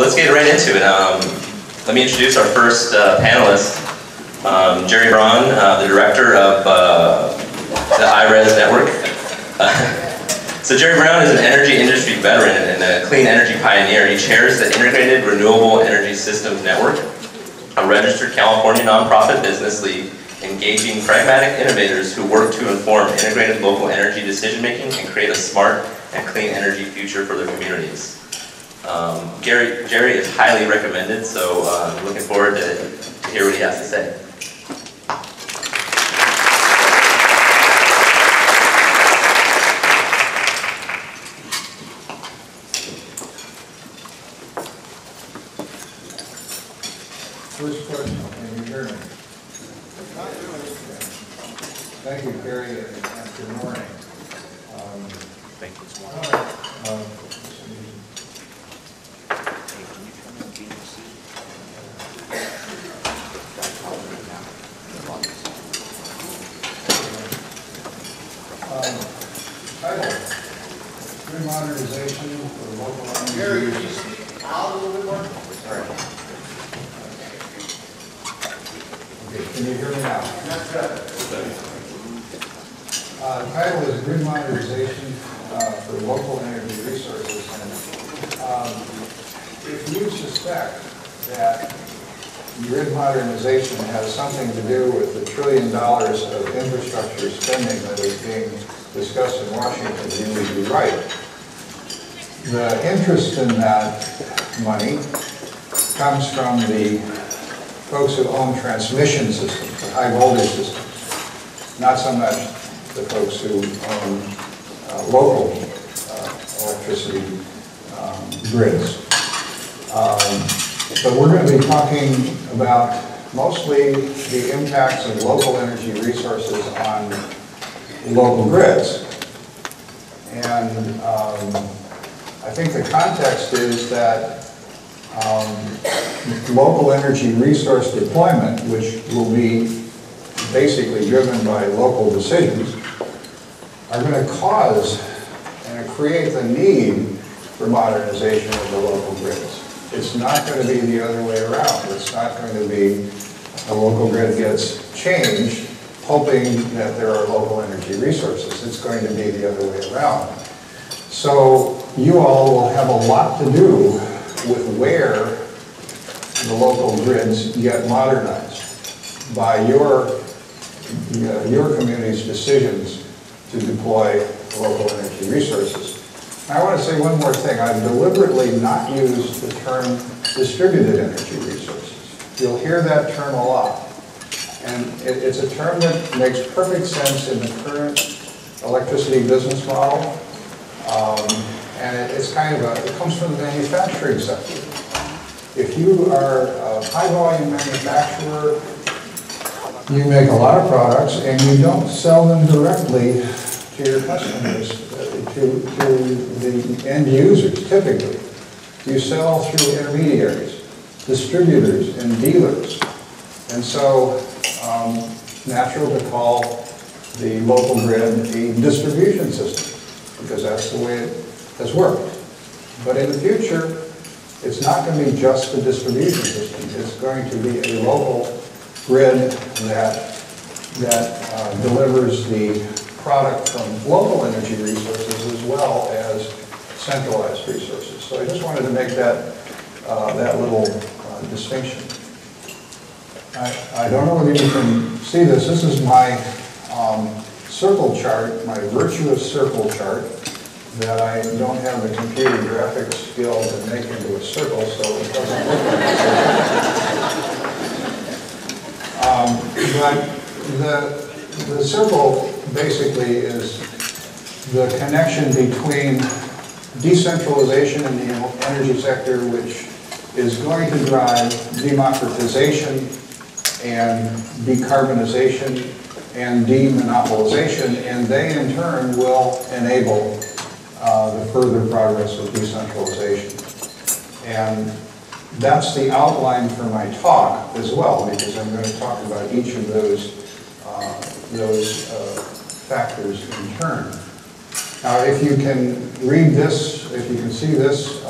let's get right into it. Let me introduce our first panelist, Gerry Braun, the director of the IRES network. So Gerry Braun is an energy industry veteran and a clean energy pioneer. He chairs the Integrated Renewable Energy Systems Network, a registered California nonprofit business league engaging pragmatic innovators who work to inform integrated local energy decision-making and create a smart and clean energy future for their communities. Gerry is highly recommended, so I'm looking forward to hear what he has to say. First question, can you hear me? Thank you, Cary, and good morning. Thank you. Title, Grid Modernization for Local Energy. Gerry, can you speak out a little bit more? Sorry. Okay, can you hear me now? That's right. Title is Grid Modernization for Local Energy Resources. And if you suspect that grid modernization has something to do with the $1 trillion of infrastructure spending that is being discussed in Washington, you would be right. The interest in that money comes from the folks who own transmission systems, the high voltage systems, not so much the folks who own local electricity grids. But we're going to be talking about mostly the impacts of local energy resources on local grids. And I think the context is that local energy resource deployment, which will be basically driven by local decisions, are going to cause and create the need for modernization of the local grids. It's not going to be the other way around. It's not going to be a local grid gets changed hoping that there are local energy resources. It's going to be the other way around. So you all will have a lot to do with where the local grids get modernized by your community's decisions to deploy local energy resources. I want to say one more thing. I've deliberately not used the term distributed energy resources. You'll hear that term a lot. And it's a term that makes perfect sense in the current electricity business model. And it's kind of it comes from the manufacturing sector. If you are a high volume manufacturer, you make a lot of products and you don't sell them directly to your customers, to the end users typically. You sell through intermediaries, distributors, and dealers. And so it's natural to call the local grid a distribution system because that's the way it has worked. But in the future, it's not going to be just a distribution system. It's going to be a local grid that delivers the product from local energy resources as well as centralized resources. So I just wanted to make that little distinction. I don't know whether you can see this. This is my circle chart, my virtuous circle chart that I don't have the computer graphics skill to make into a circle, so it doesn't look like a circle. But the circle basically is the connection between decentralization in the energy sector, which is going to drive democratization and decarbonization and demonopolization, and they in turn will enable the further progress of decentralization. And that's the outline for my talk as well, because I'm going to talk about each of those factors in turn. Now, if you can read this, if you can see this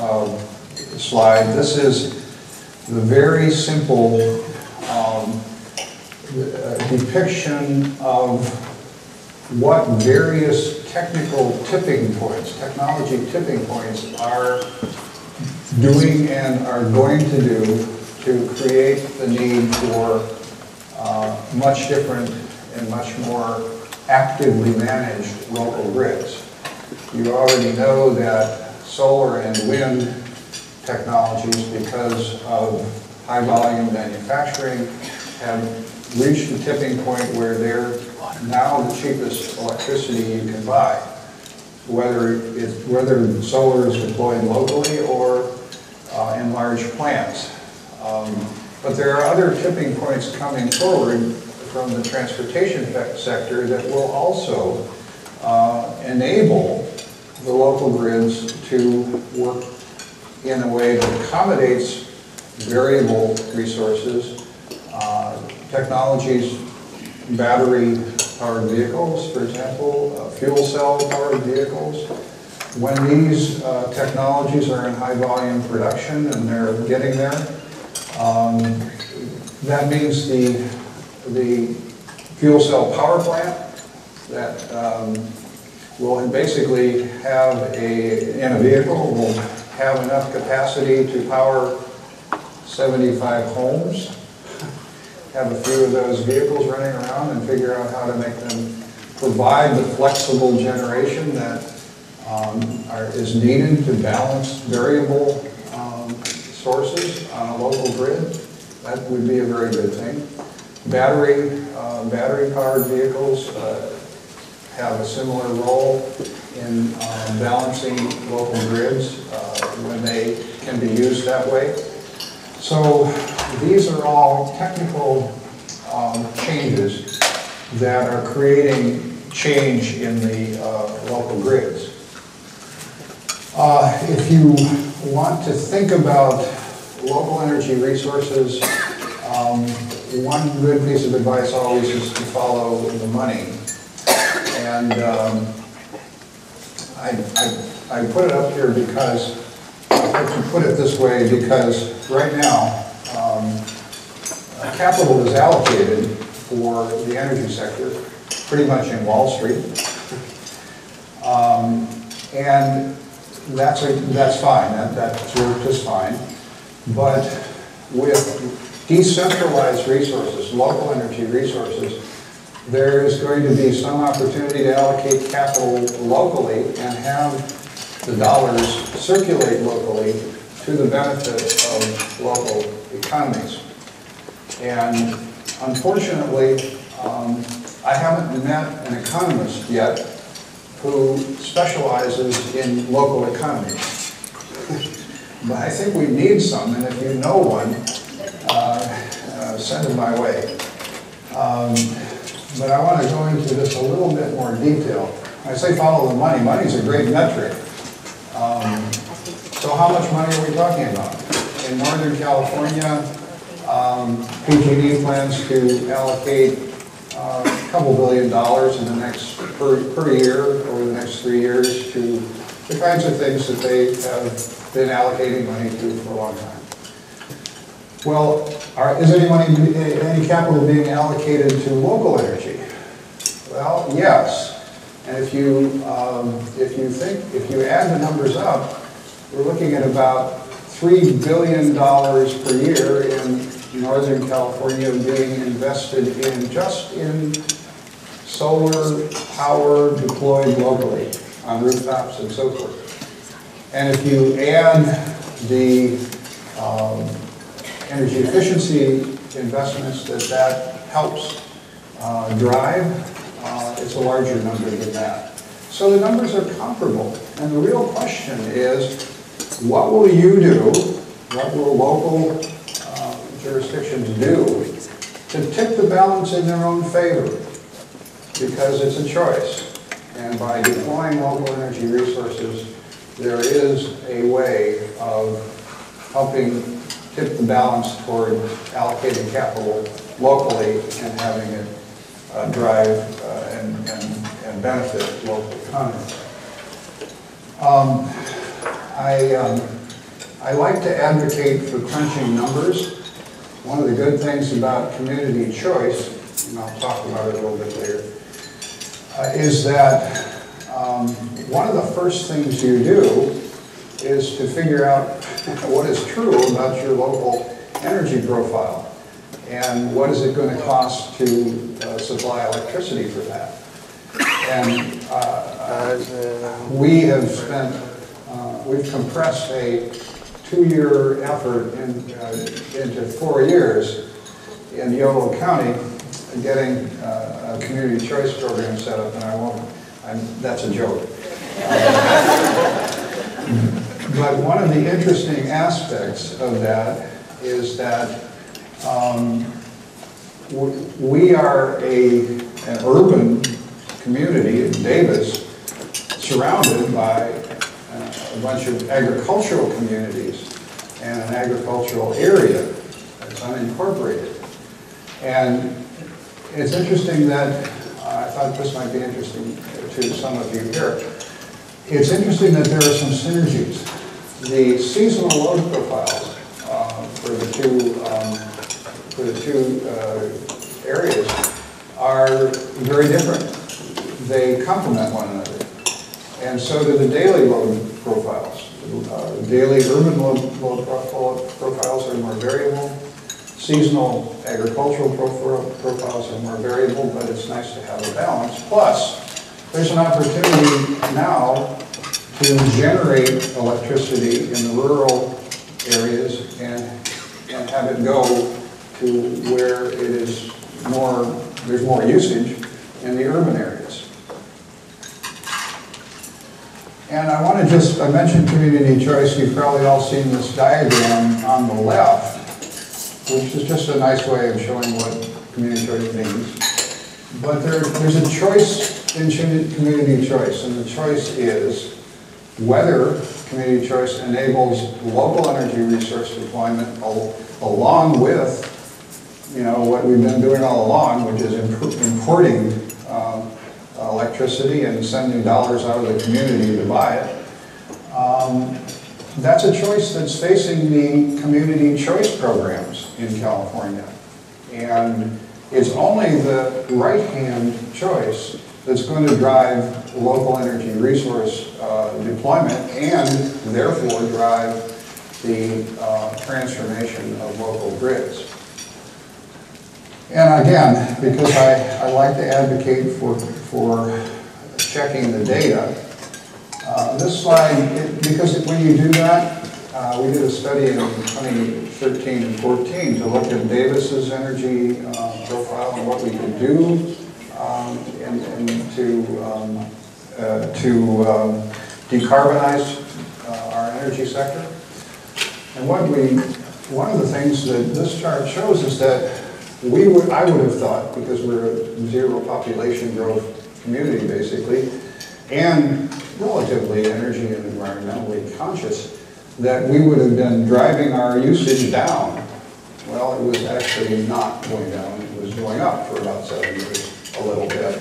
slide, this is the very simple depiction of what various technical tipping points, technology tipping points are doing and are going to do to create the need for much different and much more actively managed local grids. You already know that solar and wind technologies, because of high volume manufacturing, have reached the tipping point where they're now the cheapest electricity you can buy, whether solar is deployed locally or in large plants. But there are other tipping points coming forward from the transportation sector that will also enable the local grids to work in a way that accommodates variable resources, technologies, battery-powered vehicles, for example, fuel cell-powered vehicles. When these technologies are in high volume production and they're getting there, that means the fuel cell power plant that will basically have in a vehicle will have enough capacity to power 75 homes, have a few of those vehicles running around and figure out how to make them provide the flexible generation that is needed to balance variable sources on a local grid. That would be a very good thing. Battery-powered vehicles have a similar role in balancing local grids when they can be used that way. So these are all technical changes that are creating change in the local grids. If you want to think about local energy resources, one good piece of advice always is to follow the money. And I put it up here because, I can put it this way, because right now, capital is allocated for the energy sector pretty much in Wall Street. And that's fine, that's worked just fine. But with decentralized resources, local energy resources, there is going to be some opportunity to allocate capital locally and have the dollars circulate locally to the benefit of local economies. And unfortunately, I haven't met an economist yet who specializes in local economy. But I think we need some, and if you know one, send it my way. But I want to go into this a little bit more detail. I say follow the money. Money's a great metric. So how much money are we talking about? In Northern California, PG&E plans to allocate a couple $2 billion in the next per year over the next 3 years to the kinds of things that they have been allocating money to for a long time. Well, is any capital being allocated to local energy? Well, yes. And if you add the numbers up, we're looking at about $3 billion per year in Northern California being invested in just in solar power deployed locally on rooftops and so forth. And if you add the energy efficiency investments that helps drive, it's a larger number than that. So the numbers are comparable. And the real question is, what will you do, what will local jurisdictions do to tip the balance in their own favor? Because it's a choice. And by deploying local energy resources, there is a way of helping tip the balance toward allocating capital locally and having it drive and benefit local economies. I like to advocate for crunching numbers. One of the good things about community choice, and I'll talk about it a little bit later, is that one of the first things you do is to figure out what is true about your local energy profile and what is it going to cost to supply electricity for that. And we have spent, we've compressed a 2-year effort into 4 years in Yolo County getting a community choice program set up, and I won't, that's a joke. But one of the interesting aspects of that is that we are an urban community in Davis surrounded by a bunch of agricultural communities and an agricultural area that's unincorporated. And it's interesting that, I thought this might be interesting to some of you here, it's interesting that there are some synergies. The seasonal load profiles for the two areas are very different. They complement one another. And so do the daily load profiles. Daily urban load profiles are more variable. Seasonal agricultural profiles are more variable, but it's nice to have a balance. Plus, there's an opportunity now to generate electricity in the rural areas and have it go to where it is more, there's more usage in the urban areas. And I want to just, I mentioned community choice. You've probably all seen this diagram on the left, which is just a nice way of showing what community choice means. But there's a choice in community choice, and the choice is whether community choice enables local energy resource deployment along with, you know, what we've been doing all along, which is importing electricity and sending dollars out of the community to buy it. That's a choice that's facing the community choice programs in California. And it's only the right-hand choice that's going to drive local energy resource deployment and therefore drive the transformation of local grids. And again, because I like to advocate for checking the data, this slide, because when you do that, we did a study in 2013 and 14 to look at Davis's energy profile and what we could do to decarbonize our energy sector. And one of the things that this chart shows is that I would have thought, because we're a zero population growth community basically, and relatively energy and environmentally conscious, that we would have been driving our usage down. Well, it was actually not going down, it was going up for about 7 years, a little bit.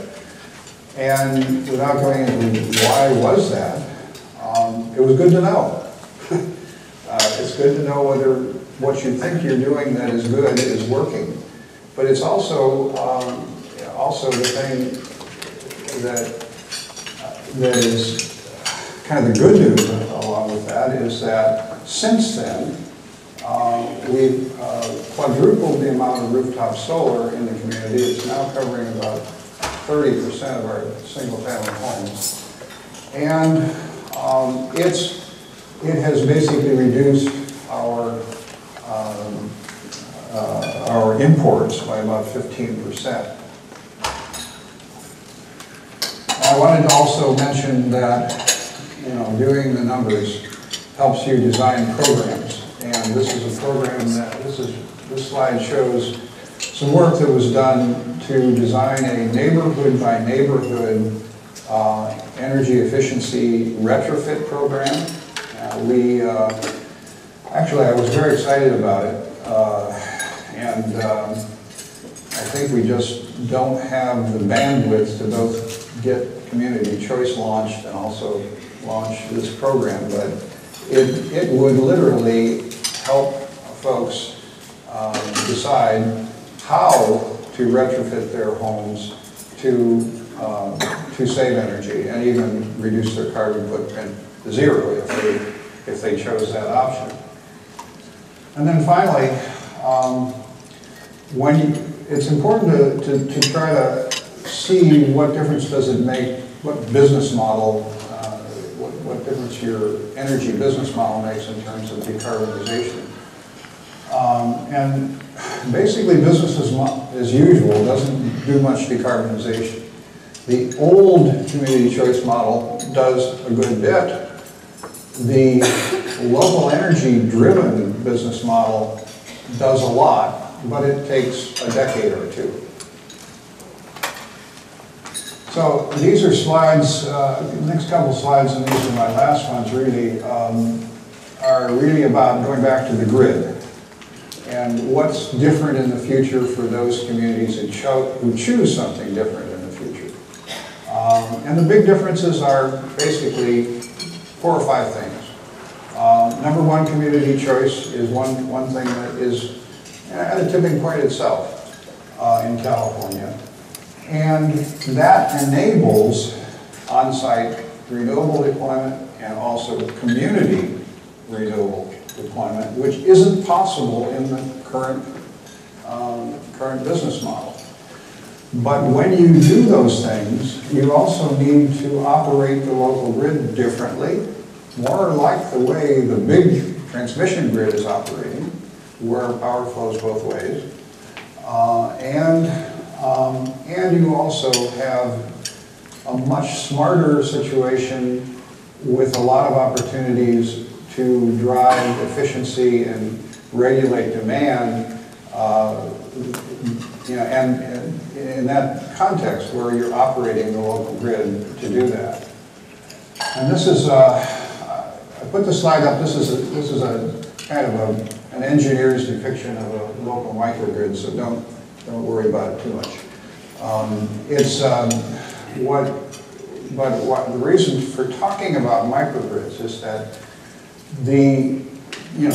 And without going into why was that, it was good to know. It's good to know whether what you think you're doing that is good is working. But it's also the thing that is kind of the good news along with that is that since then, we've quadrupled the amount of rooftop solar in the community. It's now covering about 30% of our single-family homes. And it has basically reduced our imports by about 15%. I wanted to also mention that, you know, doing the numbers helps you design programs. And this is a program that, this slide shows some work that was done to design a neighborhood by neighborhood energy efficiency retrofit program. Actually, I was very excited about it. And I think we just don't have the bandwidth to both get community choice launched and also launch this program. But it would literally help folks decide how to retrofit their homes to save energy and even reduce their carbon footprint to zero if they chose that option. And then finally, it's important to try to see what difference does it make, what business model, what difference your energy business model makes in terms of decarbonization. And basically business as usual doesn't do much decarbonization. The old community choice model does a good bit. The local energy driven business model does a lot, but it takes a decade or two. So these are slides, the next couple slides, and these are my last ones really, are really about going back to the grid and what's different in the future for those communities who choose something different in the future. And the big differences are basically 4 or 5 things. Number one, community choice is one thing that is at a tipping point itself in California. And that enables on-site renewable deployment and also community renewable deployment, which isn't possible in the current business model. But when you do those things, you also need to operate the local grid differently, more like the way the big transmission grid is operating, where power flows both ways. And you also have a much smarter situation with a lot of opportunities to drive efficiency and regulate demand, and in that context where you're operating the local grid to do that. And this is, I put the slide up, this is a kind of an engineer's depiction of a local microgrid, so don't worry about it too much. But the reason for talking about microgrids is that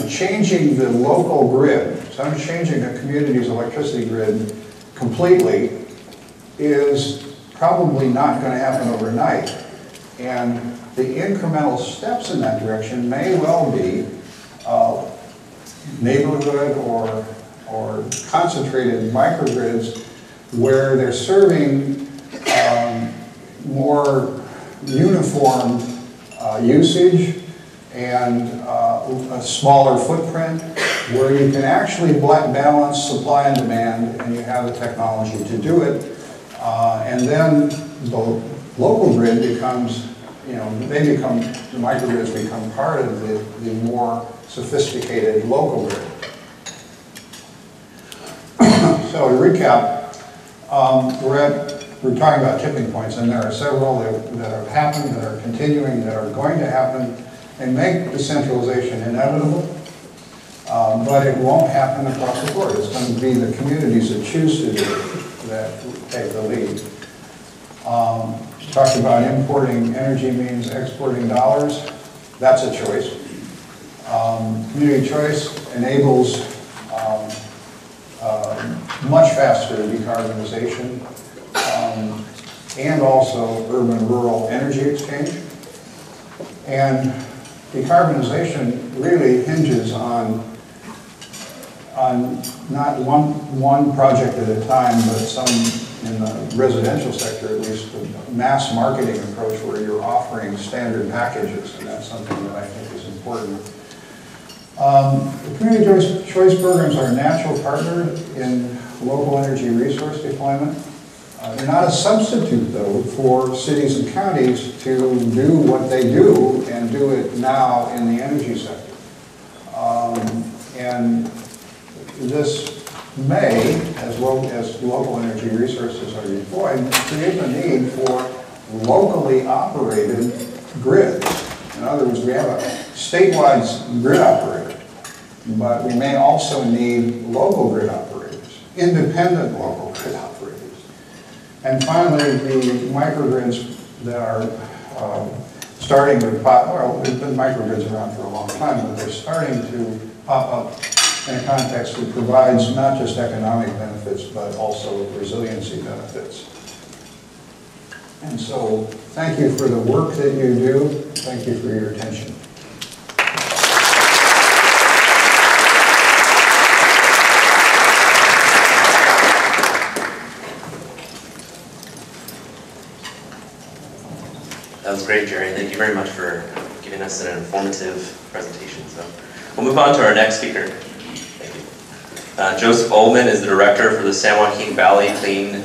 changing the local grid, so I'm changing a community's electricity grid completely, is probably not going to happen overnight. And the incremental steps in that direction may well be neighborhood or concentrated microgrids where they're serving more uniform usage and a smaller footprint, where you can actually balance supply and demand, and you have the technology to do it. And then the local grid becomes, the microgrids become part of the more sophisticated local grid. So to recap, we're talking about tipping points, and there are several that have happened, that are continuing, that are going to happen, and make decentralization inevitable, but it won't happen across the board. It's going to be the communities that choose to do it that take the lead. Talked about importing energy means exporting dollars. That's a choice. Community choice enables much faster decarbonization and also urban-rural energy exchange. And decarbonization really hinges on not one project at a time, but some, in the residential sector at least, a mass marketing approach where you're offering standard packages, and that's something that I think is important. The community choice programs are a natural partner in local energy resource deployment. They're not a substitute, though, for cities and counties to do what they do and do it now in the energy sector. And this may, as local energy resources are deployed, create the need for locally operated grids. In other words, we have a statewide grid operator, but we may also need local grid operators, independent local grid operators. And finally, the microgrids that are starting to pop, well, there's been microgrids around for a long time, but they're starting to pop up in a context that provides not just economic benefits, but also resiliency benefits. And so, thank you for the work that you do. Thank you for your attention. That was great, Gerry. Thank you very much for giving us an informative presentation. So we'll move on to our next speaker. Thank you. Joseph Oldham is the director for the San Joaquin Valley Clean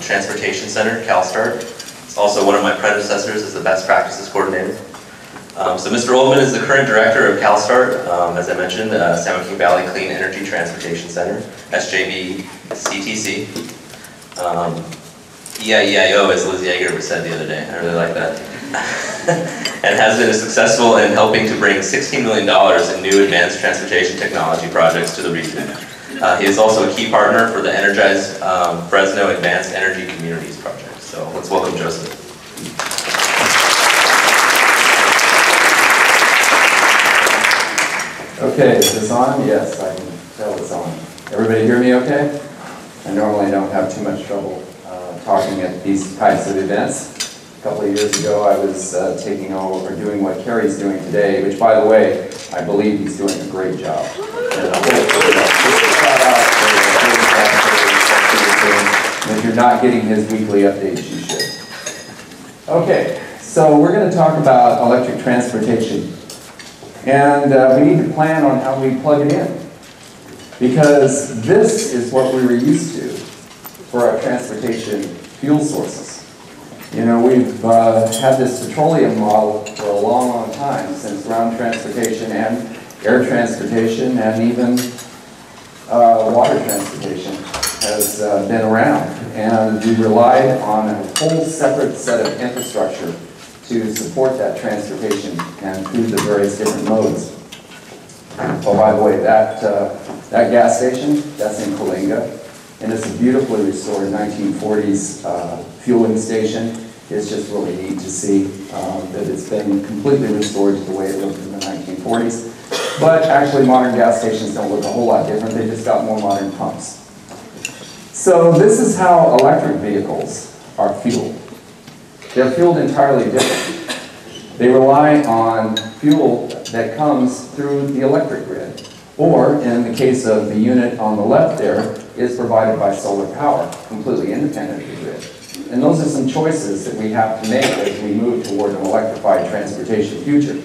Transportation Center, CALSTART. He's also one of my predecessors as the best practices coordinator. So Mr. Oldham is the current director of CALSTART, as I mentioned, San Joaquin Valley Clean Energy Transportation Center, SJV-CTC. EIEIO, as Liz Yeager said the other day. I really like that. And has been successful in helping to bring $16 million in new advanced transportation technology projects to the region. He is also a key partner for the Energize Fresno Advanced Energy Communities project. So let's welcome Joseph. Okay, is this on? Yes, I can tell it's on. Everybody hear me okay? I normally don't have too much trouble talking at these types of events. A couple of years ago, I was taking over, or doing what Cary's doing today, which, by the way, I believe he's doing a great job. And if you're not getting his weekly updates, you should. Okay, so we're going to talk about electric transportation. And we need to plan on how we plug it in. Because this is what we were used to for our transportation fuel sources. You know, we've had this petroleum model for a long, long time, since ground transportation and air transportation and even water transportation has been around. And we relied on a whole separate set of infrastructure to support that transportation and through the various different modes. Oh, by the way, that gas station, that's in Coalinga, and it's a beautifully restored 1940s fueling station. It's just really neat to see that it's been completely restored to the way it looked in the 1940s. But actually, modern gas stations don't look a whole lot different. They just got more modern pumps. So this is how electric vehicles are fueled. They're fueled entirely different. They rely on fuel that comes through the electric grid, or in the case of the unit on the left there, is provided by solar power, completely independent of the grid. And those are some choices that we have to make as we move toward an electrified transportation future.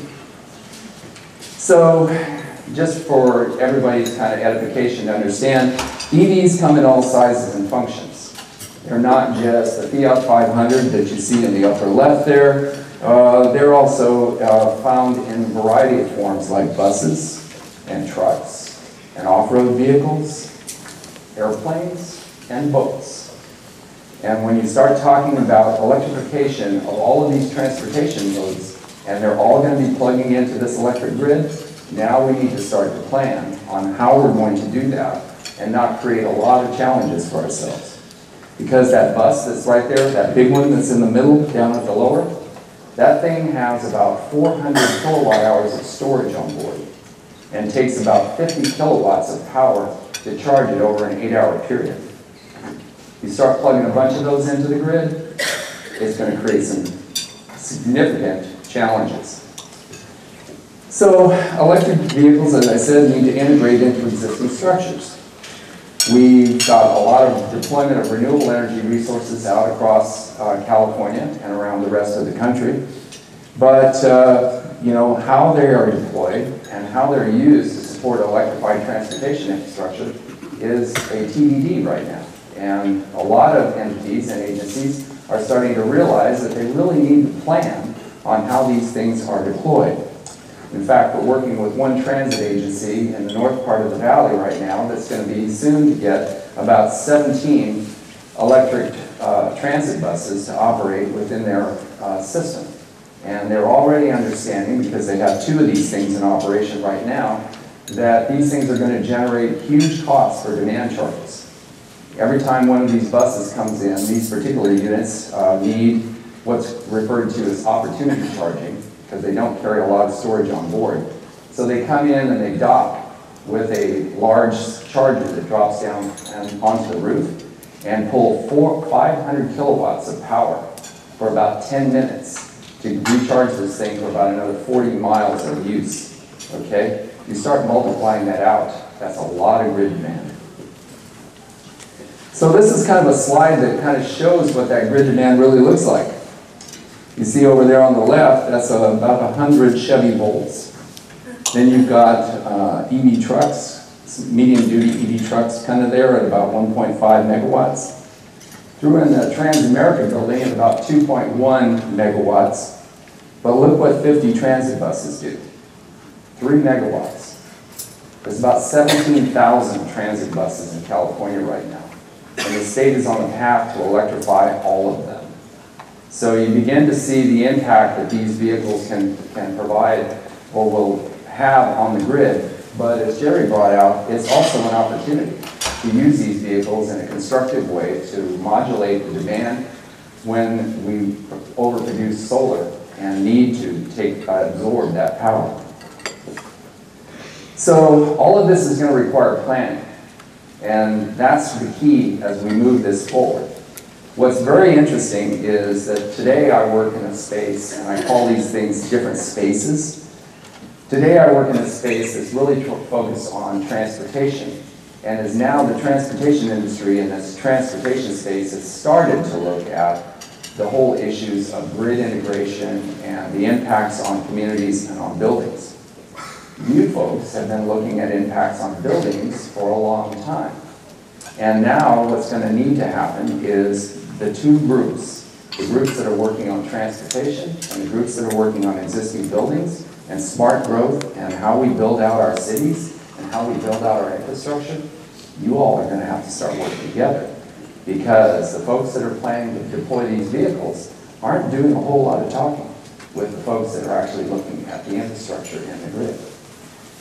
So, just for everybody's kind of edification to understand, EVs come in all sizes and functions. They're not just the Fiat 500 that you see in the upper left there. They're also found in a variety of forms like buses and trucks and off-road vehicles, airplanes, and boats. And when you start talking about electrification of all of these transportation modes, and they're all going to be plugging into this electric grid, now we need to start to plan on how we're going to do that and not create a lot of challenges for ourselves. Because that bus that's right there, that big one that's in the middle, down at the lower, that thing has about 400 kilowatt hours of storage on board and takes about 50 kilowatts of power to charge it over an 8-hour period. You start plugging a bunch of those into the grid, it's going to create some significant challenges. So electric vehicles, as I said, need to integrate into existing structures. We've got a lot of deployment of renewable energy resources out across California and around the rest of the country. But you know, how they are deployed and how they're used to support electrified transportation infrastructure is a TBD right now. And a lot of entities and agencies are starting to realize that they really need to plan on how these things are deployed. In fact, we're working with one transit agency in the north part of the valley right now that's going to be soon to get about 17 electric transit buses to operate within their system. And they're already understanding, because they have 2 of these things in operation right now, that these things are going to generate huge costs for demand charges. Every time one of these buses comes in, these particular units need what's referred to as opportunity charging. because they don't carry a lot of storage on board. So they come in and they dock with a large charger that drops down onto the roof and pull 500 kilowatts of power for about 10 minutes to recharge this thing for about another 40 miles of use, okay? You start multiplying that out, that's a lot of grid demand. So this is kind of a slide that kind of shows what that grid demand really looks like. You see over there on the left, that's about 100 Chevy Volts. Then you've got EV trucks, medium-duty EV trucks, kind of there at about 1.5 megawatts. Threw in the Trans-America building at about 2.1 megawatts. But look what 50 transit buses do. 3 megawatts. There's about 17,000 transit buses in California right now. And the state is on a path to electrify all of them. So you begin to see the impact that these vehicles can provide or will have on the grid. But as Gerry brought out, it's also an opportunity to use these vehicles in a constructive way to modulate the demand when we overproduce solar and need to absorb that power. So all of this is going to require planning. And that's the key as we move this forward. What's very interesting is that today I work in a space, and I call these things different spaces. Today I work in a space that's really focused on transportation, and is now the transportation industry in this transportation space has started to look at the whole issues of grid integration and the impacts on communities and on buildings. You folks have been looking at impacts on buildings for a long time. And now what's going to need to happen is the two groups, the groups that are working on transportation and the groups that are working on existing buildings and smart growth and how we build out our cities and how we build out our infrastructure, you all are going to have to start working together, because the folks that are planning to deploy these vehicles aren't doing a whole lot of talking with the folks that are actually looking at the infrastructure and the grid.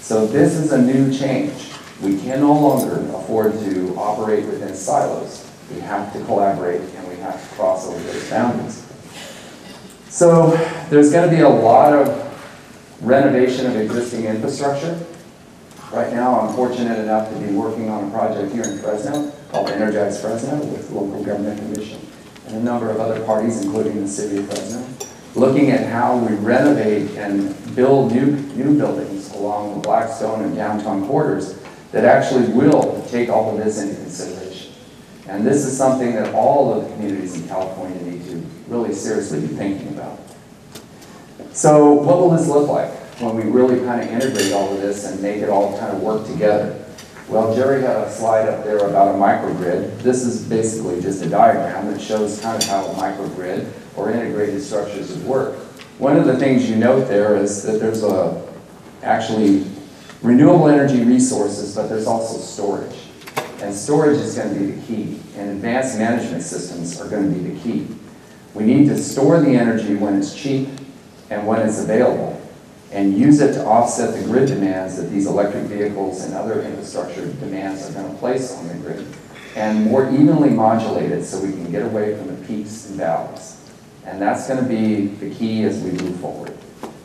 So this is a new change. We can no longer afford to operate within silos. We have to collaborate and we have to cross over those boundaries. So there's going to be a lot of renovation of existing infrastructure. Right now I'm fortunate enough to be working on a project here in Fresno called Energize Fresno with the local government commission and a number of other parties, including the city of Fresno, looking at how we renovate and build new buildings along the Blackstone and downtown corridors that actually will take all of this into consideration. And this is something that all of the communities in California need to really seriously be thinking about. So what will this look like when we really kind of integrate all of this and make it all kind of work together? Well, Gerry had a slide up there about a microgrid. This is basically just a diagram that shows kind of how a microgrid or integrated structures would work. One of the things you note there is that there's actually renewable energy resources, but there's also storage. And storage is going to be the key, and advanced management systems are going to be the key. We need to store the energy when it's cheap and when it's available, and use it to offset the grid demands that these electric vehicles and other infrastructure demands are going to place on the grid, and more evenly modulate it so we can get away from the peaks and valleys. And that's going to be the key as we move forward.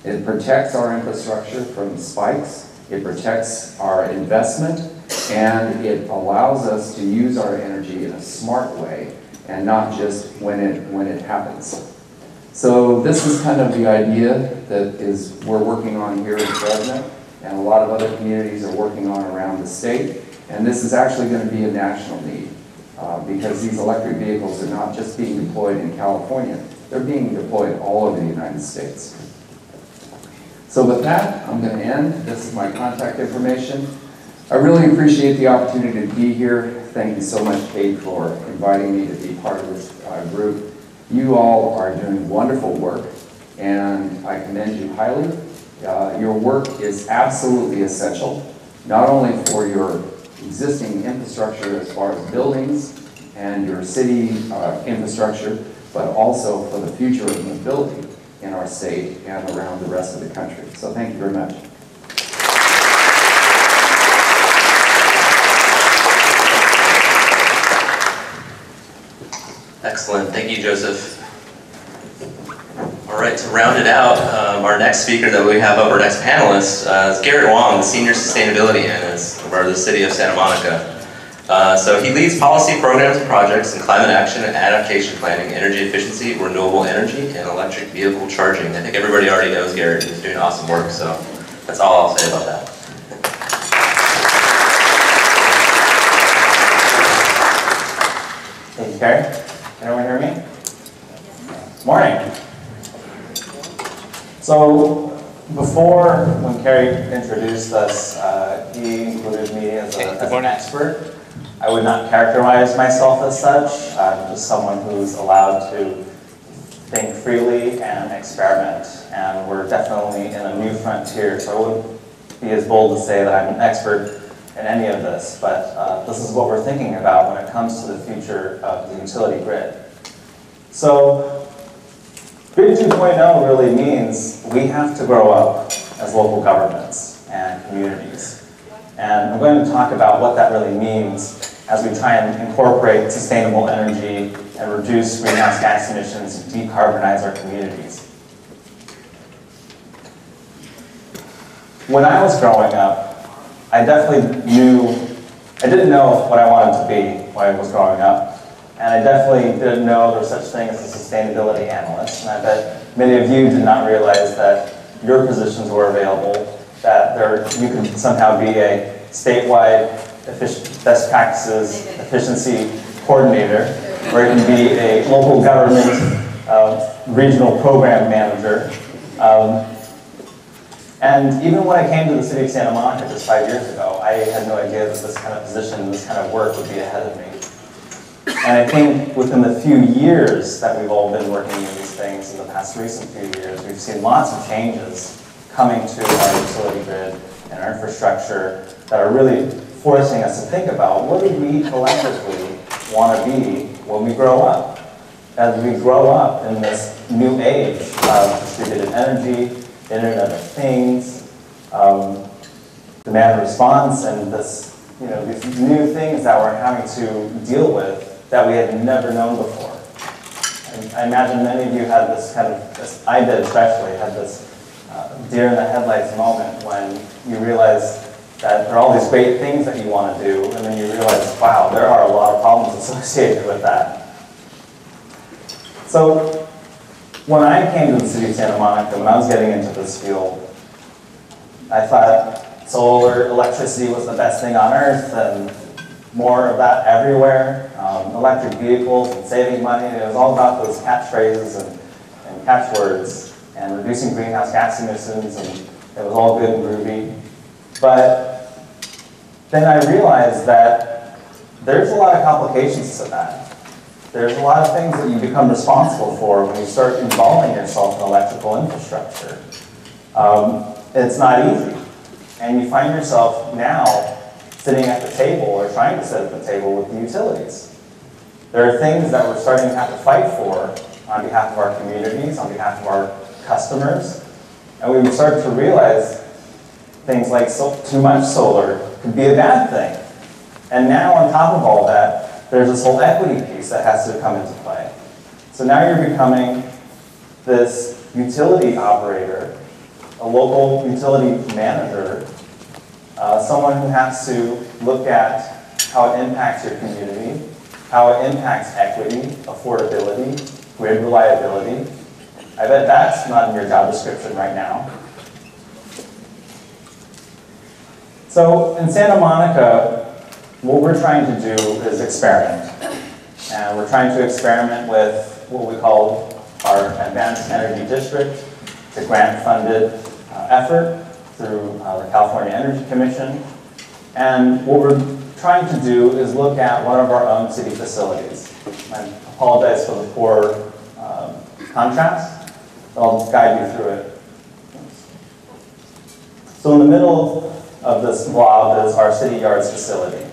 It protects our infrastructure from spikes, it protects our investment, and it allows us to use our energy in a smart way and not just when it happens. So this is kind of the idea that we're working on here in Fresno, and a lot of other communities are working on around the state. And this is actually going to be a national need because these electric vehicles are not just being deployed in California, they're being deployed all over the United States. So with that, I'm going to end. This is my contact information. I really appreciate the opportunity to be here. Thank you so much, Kate, for inviting me to be part of this group. You all are doing wonderful work, and I commend you highly. Your work is absolutely essential, not only for your existing infrastructure as far as buildings and your city infrastructure, but also for the future of mobility in our state and around the rest of the country. So thank you very much. Excellent. Thank you, Joseph. All All right, to round it out, our next speaker that we have up, our next panelist, is Garrett Wong, the Senior Sustainability Analyst for the City of Santa Monica. So he leads policy programs and projects in climate action and adaptation planning, energy efficiency, renewable energy, and electric vehicle charging. I think everybody already knows Garrett. He's doing awesome work, so that's all I'll say about that. Thank you, Cary. Can everyone hear me? Morning. So, before, when Cary introduced us, he included me as an expert. I would not characterize myself as such. I'm just someone who's allowed to think freely and experiment. And we're definitely in a new frontier, so I wouldn't be as bold to say that I'm an expert in any of this, but this is what we're thinking about when it comes to the future of the utility grid. So, Grid 2.0 really means we have to grow up as local governments and communities. And I'm going to talk about what that really means as we try and incorporate sustainable energy and reduce greenhouse gas emissions and decarbonize our communities. When I was growing up, I definitely didn't know what I wanted to be when I was growing up. And I definitely didn't know there was such thing as a sustainability analyst. And I bet many of you did not realize that your positions were available, that you could somehow be a statewide best practices efficiency coordinator, or you can be a local government regional program manager. And even when I came to the city of Santa Monica just 5 years ago, I had no idea that this kind of position, this kind of work would be ahead of me. And I think within the few years that we've all been working in these things, in the past recent few years, we've seen lots of changes coming to our utility grid and our infrastructure that are really forcing us to think about what do we collectively want to be when we grow up. As we grow up in this new age of distributed energy, Internet of Things, demand response, and this, these new things that we're having to deal with that we had never known before. I imagine many of you had I did especially, had this deer in the headlights moment when you realize that there are all these great things that you want to do, and then you realize, wow, there are a lot of problems associated with that. So, when I came to the city of Santa Monica, when I was getting into this field, I thought solar electricity was the best thing on earth, and more of that everywhere. Electric vehicles and saving money. It was all about those catchphrases and catchwords and reducing greenhouse gas emissions, and it was all good and groovy. But then I realized that there's a lot of complications to that. There's a lot of things that you become responsible for when you start involving yourself in electrical infrastructure. It's not easy. And you find yourself now sitting at the table or trying to sit at the table with the utilities. There are things that we're starting to have to fight for on behalf of our communities, on behalf of our customers, and we start to realize things like too much solar could be a bad thing. And now on top of all that, there's this whole equity piece that has to come into play. So now you're becoming this utility operator, a local utility manager, someone who has to look at how it impacts your community, how it impacts equity, affordability, grid reliability. I bet that's not in your job description right now. So in Santa Monica, what we're trying to do is experiment. And we're trying to experiment with what we call our Advanced Energy District. It's a grant-funded effort through the California Energy Commission. And what we're trying to do is look at one of our own city facilities. I apologize for the poor contrast, but I'll guide you through it. So in the middle of this blob is our city yards facility.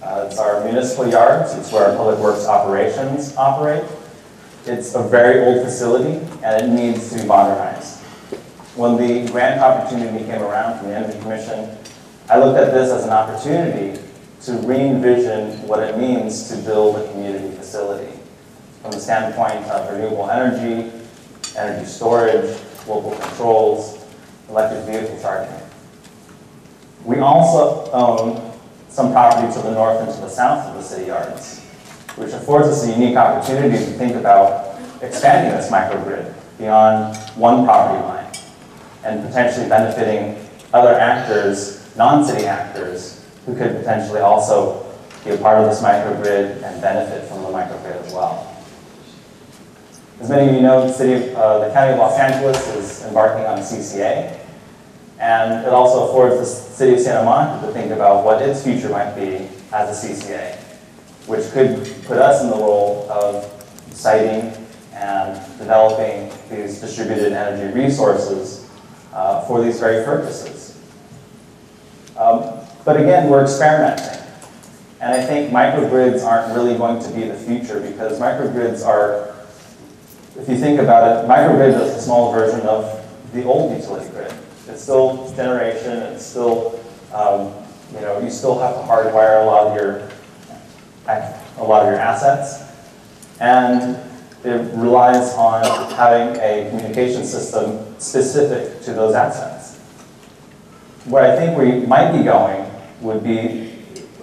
It's our municipal yards. It's where our public works operations operate. It's a very old facility, and it needs to be modernized. When the grant opportunity came around from the Energy Commission, I looked at this as an opportunity to re-envision what it means to build a community facility from the standpoint of renewable energy, energy storage, local controls, electric vehicle charging. We also own some property to the north and to the south of the city yards, which affords us a unique opportunity to think about expanding this microgrid beyond one property line and potentially benefiting other actors, non-city actors, who could potentially also be a part of this microgrid and benefit from the microgrid as well. As many of you know, the County of Los Angeles is embarking on a CCA, and it also affords the City of Santa Monica to think about what its future might be as a CCA, which could put us in the role of siting and developing these distributed energy resources for these very purposes. But again, we're experimenting. And I think microgrids aren't really going to be the future, because microgrids are, if you think about it, microgrid is a small version of the old utility grid. It's still generation, it's still, you still have to hardwire a lot of your assets. And it relies on having a communication system specific to those assets. Where I think we might be going would be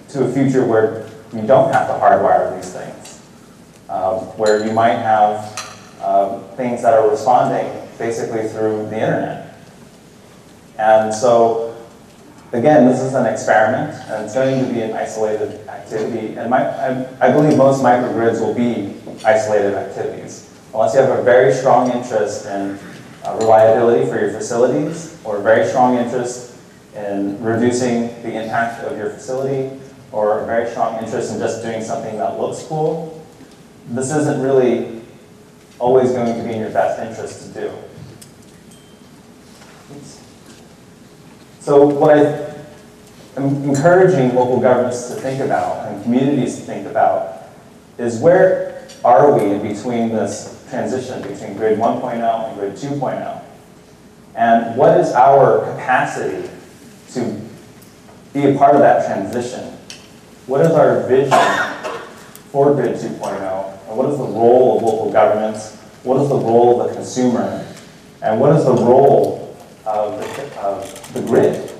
to a future where you don't have to hardwire these things, where you might have things that are responding basically through the internet. And so, again, this is an experiment, and it's going to be an isolated activity. And I believe most microgrids will be isolated activities, unless you have a very strong interest in reliability for your facilities, or a very strong interest in reducing the impact of your facility, or a very strong interest in just doing something that looks cool. This isn't really always going to be in your best interest to do. So what I'm encouraging local governments to think about and communities to think about is, where are we in between this transition between Grid 1.0 and Grid 2.0? And what is our capacity to be a part of that transition? What is our vision for Grid 2.0? And what is the role of local governments? What is the role of the consumer? And what is the role of the grid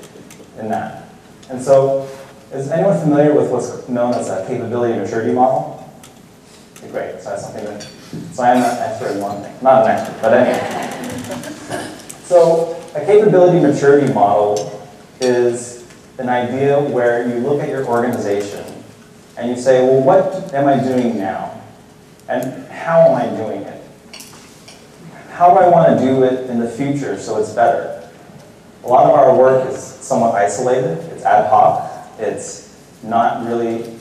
in that? And so, is anyone familiar with what's known as a capability maturity model? Okay, great, so that's something that, so I'm an expert in one thing. Not an expert, but anyway. So, a capability maturity model is an idea where you look at your organization and you say, well, what am I doing now? And how am I doing it? How do I want to do it in the future so it's better? A lot of our work is somewhat isolated, it's ad hoc, it's not really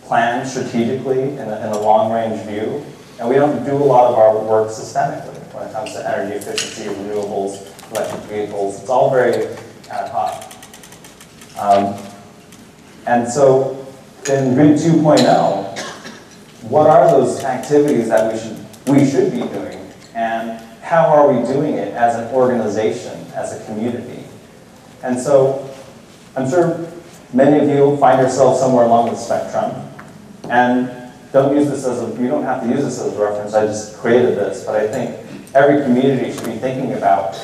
planned strategically in a long-range view, and we don't do a lot of our work systemically when it comes to energy efficiency, renewables, electric vehicles. It's all very ad hoc. And so in Grid 2.0, what are those activities that we should be doing, and how are we doing it as an organization, as a community? And so I'm sure many of you find yourselves somewhere along the spectrum, and you don't have to use this as a reference, I just created this, but I think every community should be thinking about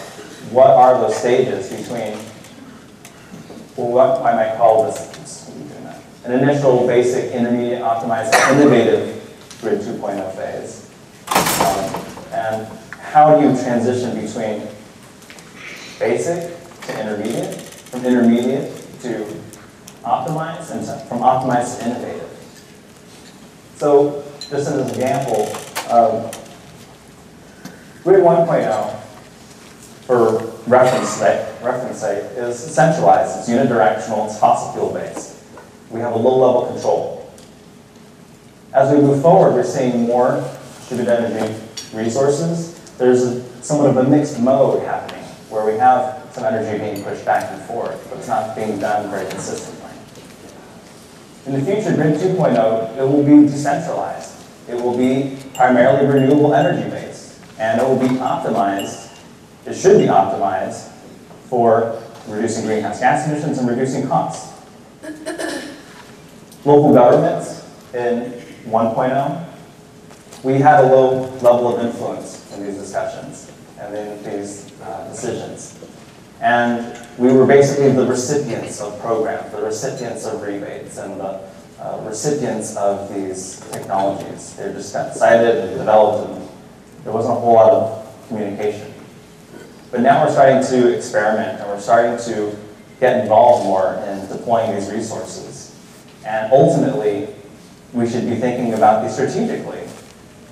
what are those stages between, well, what I might call this, an initial, basic, intermediate, optimized, innovative Grid 2.0 phase. And how do you transition between basic to intermediate, from intermediate to optimized, and from optimized to innovative? So, just as an example, Grid 1.0, for reference sake, is centralized, it's unidirectional, it's fossil fuel based. We have a low-level control. As we move forward, we're seeing more distributed energy resources. There's somewhat of a mixed mode happening, where we have some energy being pushed back and forth, but it's not being done very consistently. In the future, Grid 2.0, it will be decentralized. It will be primarily renewable energy based, and it will be optimized, it should be optimized for reducing greenhouse gas emissions and reducing costs. Local governments in 1.0 we had a low level of influence in these discussions and in these decisions. And we were basically the recipients of programs, the recipients of rebates, and the recipients of these technologies. They just got cited and developed, and there wasn't a whole lot of communication. But now we're starting to experiment, and we're starting to get involved more in deploying these resources. And ultimately, we should be thinking about these strategically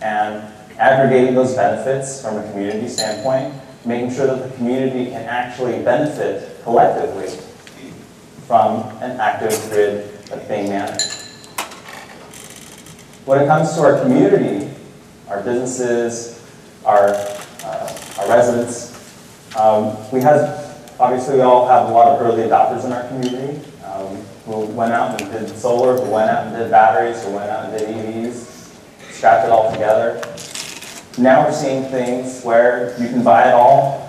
and aggregating those benefits from a community standpoint, making sure that the community can actually benefit collectively from an active grid that's being managed. When it comes to our community, our businesses, our residents, obviously we all have a lot of early adopters in our community who went out and did solar, who went out and did batteries, who went out and did EVs, strapped it all together. Now we're seeing things where you can buy it all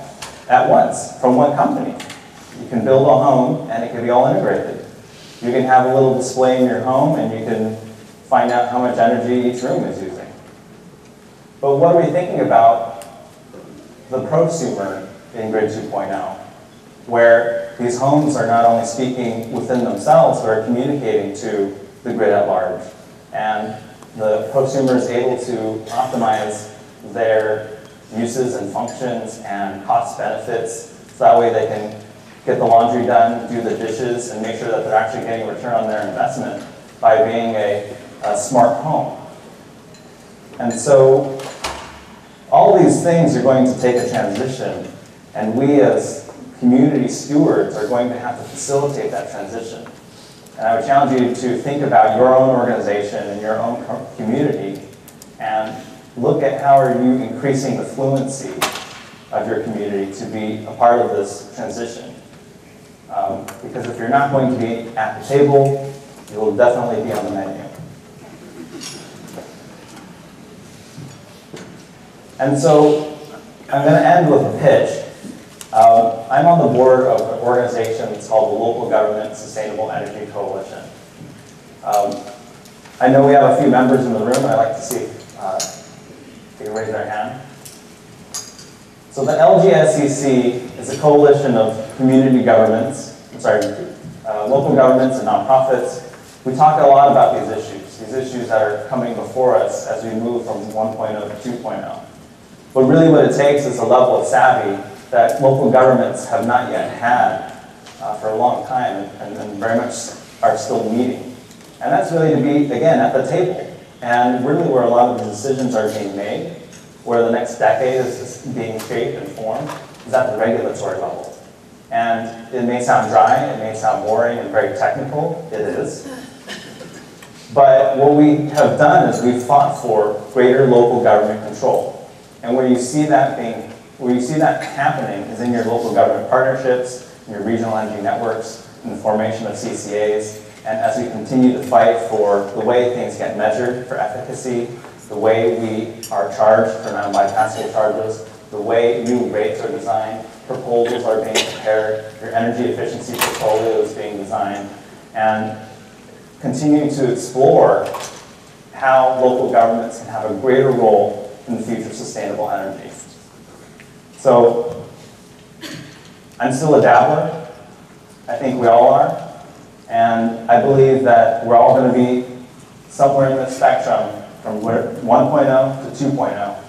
at once from one company. You can build a home and it can be all integrated. You can have a little display in your home and you can find out how much energy each room is using. But what are we thinking about the prosumer in Grid 2.0, where these homes are not only speaking within themselves, but are communicating to the grid at large. And the prosumer is able to optimize their uses and functions and cost benefits, so that way they can get the laundry done, do the dishes, and make sure that they're actually getting a return on their investment by being a smart home. And so all these things are going to take a transition, and we as community stewards are going to have to facilitate that transition. And I would challenge you to think about your own organization and your own community and look at how are you increasing the fluency of your community to be a part of this transition. Because if you're not going to be at the table, you will definitely be on the menu. And so I'm going to end with a pitch. I'm on the board of an organization that's called the Local Government Sustainable Energy Coalition. I know we have a few members in the room, and I'd like to see if they can raise their hand. So the LGSCC is a coalition of community governments, local governments and nonprofits. We talk a lot about these issues that are coming before us as we move from 1.0 to 2.0. But really what it takes is a level of savvy that local governments have not yet had for a long time and very much are still needing. And that's really to be, again, at the table. And really where a lot of the decisions are being made, where the next decade is being shaped and formed, is at the regulatory level. And it may sound dry, it may sound boring and very technical, it is. But what we have done is we've fought for greater local government control. And where you see that happening is in your local government partnerships, in your regional energy networks, in the formation of CCAs, and as we continue to fight for the way things get measured for efficacy, the way we are charged for non-bypassable charges, the way new rates are designed, proposals are being prepared, your energy efficiency portfolio is being designed, and continue to explore how local governments can have a greater role in the future of sustainable energy. So, I'm still a dabbler. I think we all are. And I believe that we're all going to be somewhere in the spectrum from 1.0 to 2.0.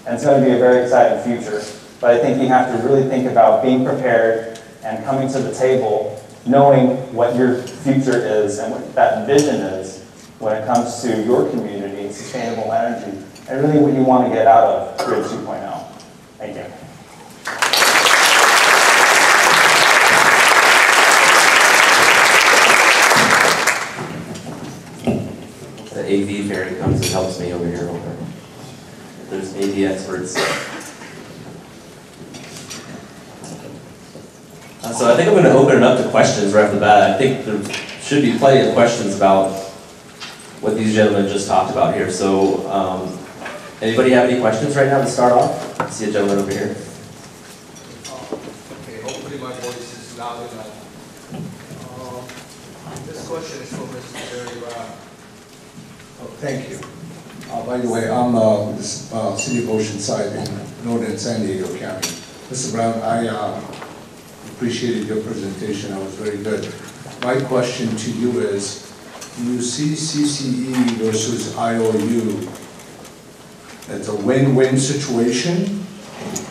And it's going to be a very exciting future. But I think you have to really think about being prepared and coming to the table knowing what your future is and what that vision is when it comes to your community and sustainable energy, and really what you want to get out of Grid 2.0. Thank you. The AV fairy comes and helps me over here. There's AV experts. So I think I'm going to open it up to questions right off the bat. I think there should be plenty of questions about what these gentlemen just talked about here. So anybody have any questions right now to start off? I see a gentleman over here. Okay, hopefully my voice is loud enough. This question is for Mr. Gerry. Oh, thank you. By the way, I'm with the City of Oceanside in northern San Diego County. Mr. Brown, I appreciated your presentation. That was very good. My question to you is, do you see CCE versus IOU as a win-win situation,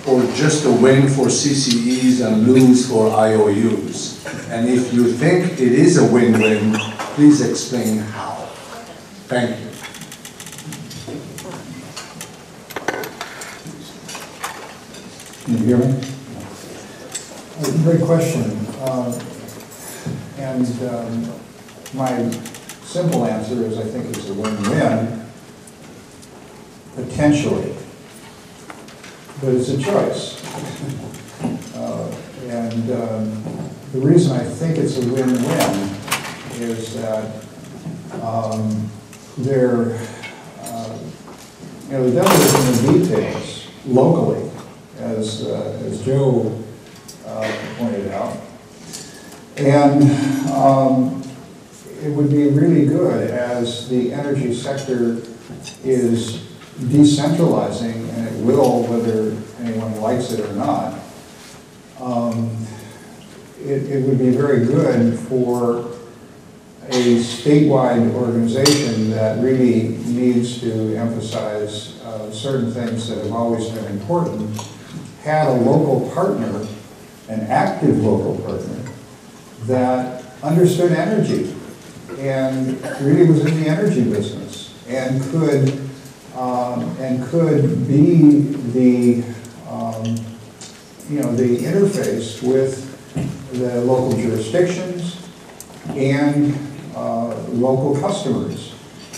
or just a win for CCEs and lose for IOUs? And if you think it is a win-win, please explain how. Thank you. Can you hear me? Great question. My simple answer is I think it's a win-win, potentially, but it's a choice. The reason I think it's a win-win is that the devil is in the details locally, as Joe pointed out. And it would be really good as the energy sector is decentralizing, and it will, whether anyone likes it or not. It would be very good for a statewide organization that really needs to emphasize certain things that have always been important, had a local partner, an active local partner, that understood energy and really was in the energy business and could be the the interface with the local jurisdictions and local customers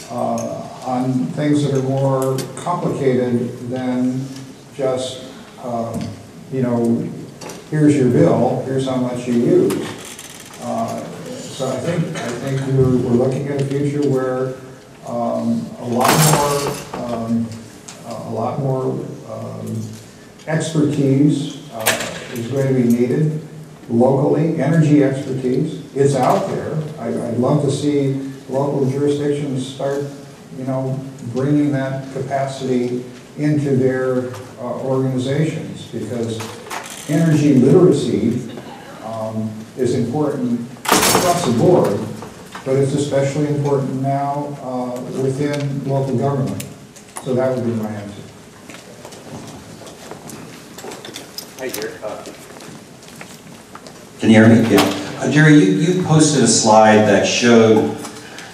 on things that are more complicated than just here's your bill, here's how much you use. So I think we're looking at a future where a lot more expertise is going to be needed locally. Energy expertise is out there. I'd love to see local jurisdictions start, bringing that capacity into their organizations, because energy literacy is important across the board, but it's especially important now within local government. So that would be my answer. Hi, Gerry. Can you hear me? Yeah. Gerry, you posted a slide that showed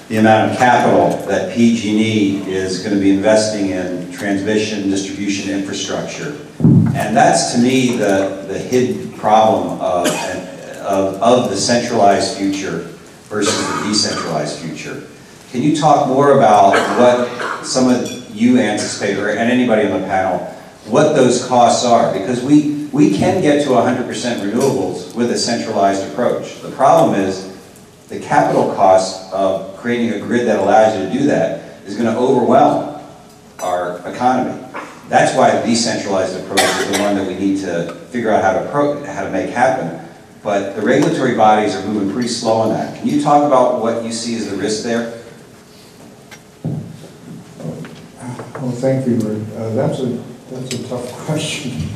the amount of capital that PG&E is going to be investing in transmission distribution infrastructure. And that's, to me, the hidden problem of the centralized future versus the decentralized future. Can you talk more about what some of you anticipate, and anybody on the panel, what those costs are? Because we can get to 100% renewables with a centralized approach. The problem is the capital cost of creating a grid that allows you to do that is going to overwhelm our economy. That's why the decentralized approach is the one that we need to figure out how to make happen. But the regulatory bodies are moving pretty slow on that. Can you talk about what you see as the risk there? Well, thank you, Rick. That's a tough question.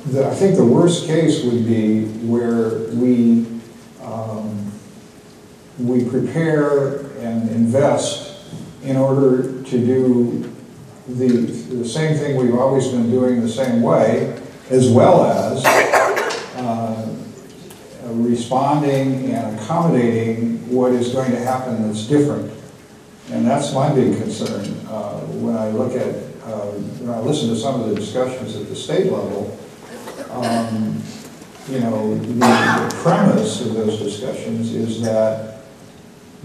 I think the worst case would be where we prepare and invest in order to do the same thing we've always been doing the same way, as well as responding and accommodating what is going to happen that's different. And that's my big concern when I look at, when I listen to some of the discussions at the state level. The premise of those discussions is that,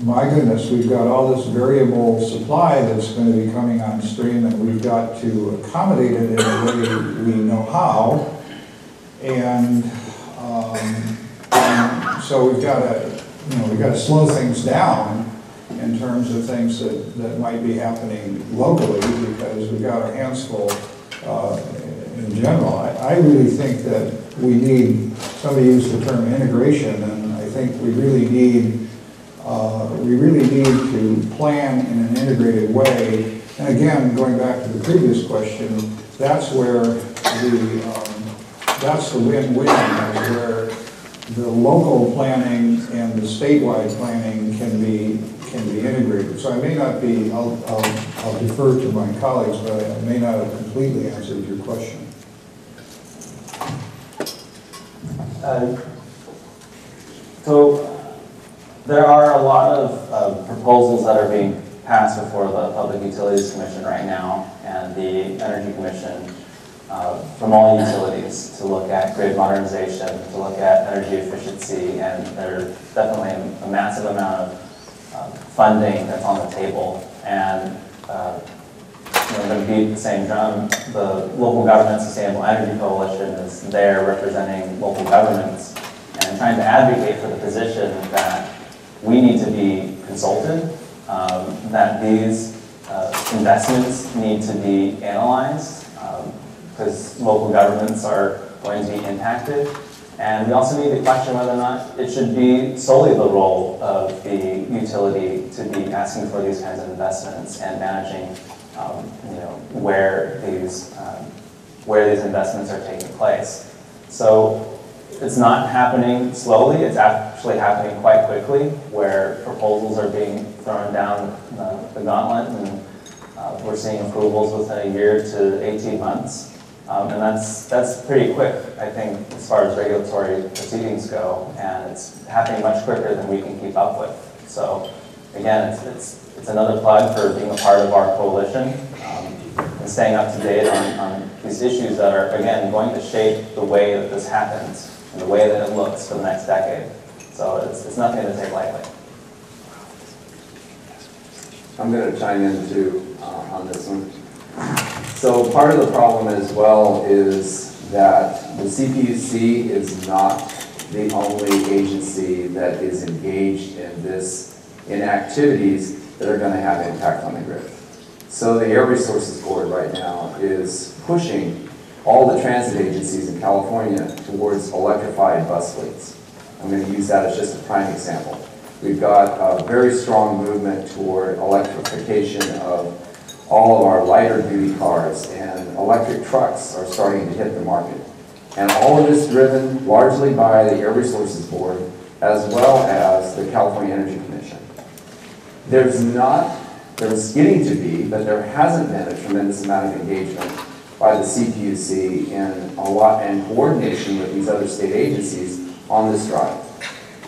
my goodness, we've got all this variable supply that's going to be coming on stream, and we've got to accommodate it in a way we know how. And so we've got to slow things down in terms of things that might be happening locally, because we've got our hands full in general. I really think that we need, somebody used the term integration, and I think we really need We really need to plan in an integrated way. And again, going back to the previous question, that's where that's the win-win, is where the local planning and the statewide planning can be integrated. So I may not be, I'll defer to my colleagues, but I may not have completely answered your question. So there are a lot of proposals that are being passed before the Public Utilities Commission right now and the Energy Commission from all utilities to look at grid modernization, to look at energy efficiency, and there's definitely a massive amount of funding that's on the table. And I'm going to beat the same drum. The Local Government Sustainable Energy Coalition is there representing local governments and trying to advocate for the position that we need to be consulted, that these investments need to be analyzed because local governments are going to be impacted. And we also need to question whether or not it should be solely the role of the utility to be asking for these kinds of investments and managing where these investments are taking place. So it's not happening slowly, it's actually happening quite quickly, where proposals are being thrown down the gauntlet, and we're seeing approvals within a year to 18 months. And that's pretty quick, I think, as far as regulatory proceedings go, and it's happening much quicker than we can keep up with. So again, it's another plug for being a part of our coalition and staying up to date on these issues that are, again, going to shape the way that this happens and the way that it looks for the next decade. So it's nothing to take lightly. I'm going to chime in too on this one. So part of the problem as well is that the CPUC is not the only agency that is engaged in activities that are going to have impact on the grid. So the Air Resources Board right now is pushing all the transit agencies in California towards electrified bus fleets. I'm going to use that as just a prime example. We've got a very strong movement toward electrification of all of our lighter duty cars, and electric trucks are starting to hit the market. And all of this driven largely by the Air Resources Board as well as the California Energy Commission. There's getting to be, but there hasn't been a tremendous amount of engagement by the CPUC and coordination with these other state agencies on this drive.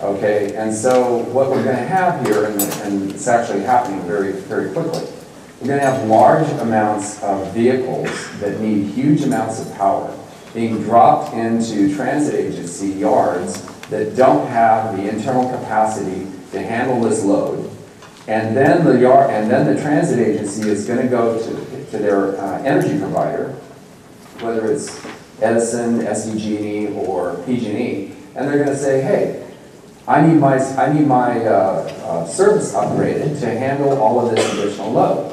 Okay, and so what we're going to have here, and it's actually happening very, very quickly, we're going to have large amounts of vehicles that need huge amounts of power being dropped into transit agency yards that don't have the internal capacity to handle this load. And then the transit agency is going to go to their energy provider, whether it's Edison, SDG&E, or PG&E, and they're going to say, hey, I need my service upgraded to handle all of this additional load.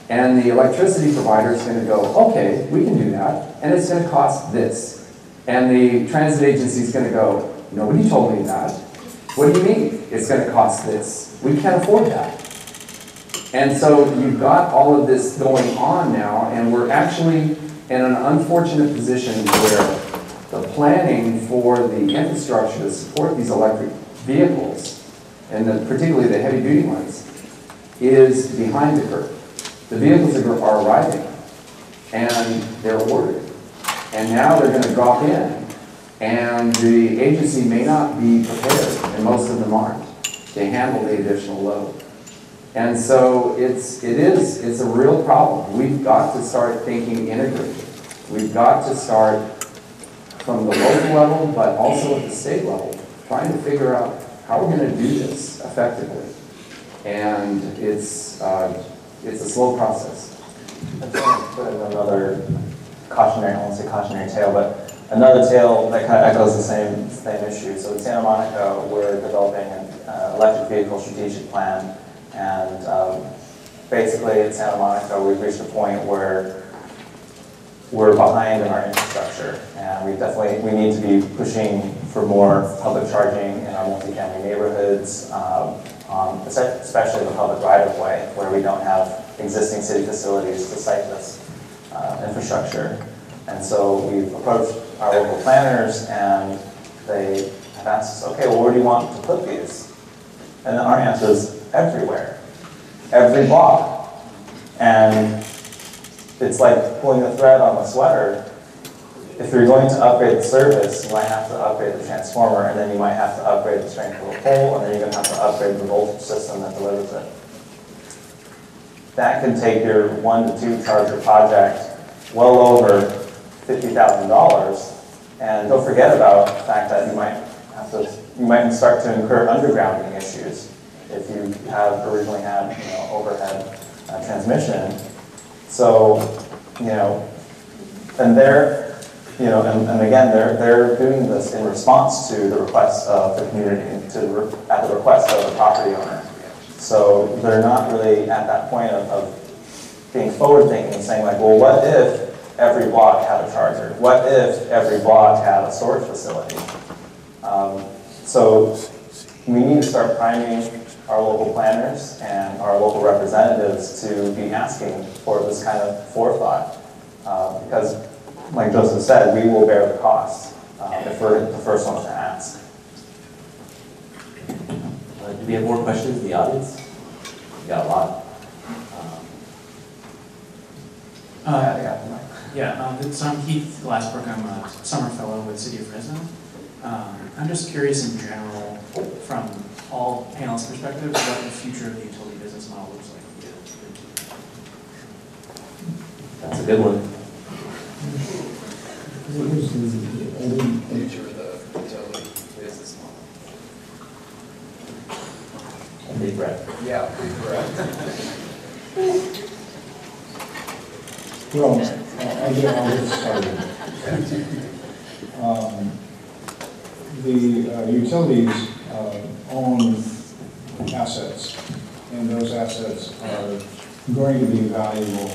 And the electricity provider is going to go, okay, we can do that, and it's going to cost this. And the transit agency is going to go, nobody told me that. What do you mean it's going to cost this? We can't afford that. And so you've got all of this going on now, and we're actually in an unfortunate position where the planning for the infrastructure to support these electric vehicles, and particularly the heavy-duty ones, is behind the curve. The vehicles are arriving, and they're ordered. And now they're going to drop in, and the agency may not be prepared, and most of them aren't, to handle the additional load. And so it's a real problem. We've got to start thinking integrated. We've got to start from the local level, but also at the state level, trying to figure out how we're going to do this effectively. And it's a slow process. Let's put in another cautionary, I won't say cautionary tale, but another tale that kind of echoes the same issue. So in Santa Monica, we're developing an electric vehicle strategic plan, and basically in Santa Monica, we've reached a point where we're behind in our infrastructure, and we need to be pushing for more public charging in our multifamily neighborhoods, especially the public right-of-way, where we don't have existing city facilities to site this infrastructure. And so we've approached our local planners, and they have asked us, okay, well, where do you want to put these? And our answer is everywhere, every block. And it's like pulling a thread on the sweater. If you're going to upgrade the service, you might have to upgrade the transformer, and then you might have to upgrade the strength of the pole, and then you're going to have to upgrade the voltage system that delivers it. That can take your 1 to 2 charger project well over $50,000. And don't forget about the fact that you might start to incur undergrounding issues if you have originally had overhead transmission. So, and and again, they're doing this in response to the request of the community, at the request of the property owner. So they're not really at that point of being forward-thinking and saying like, well, what if every block had a charger? What if every block had a storage facility? So we need to start priming our local planners and our local representatives to be asking for this kind of forethought. Because, like Joseph said, we will bear the cost if we're the first ones to ask. Do we have more questions in the audience? We got a lot. So I'm Keith Glassbrook. I'm a summer fellow with City of Fresno. I'm just curious in general, from all panelists' perspectives, what the future of the utility business model looks like. That's a good one. Future of the utility business model. A big breath. Yeah, big breath. Well, I'll get started. The utilities own assets, and those assets are going to be valuable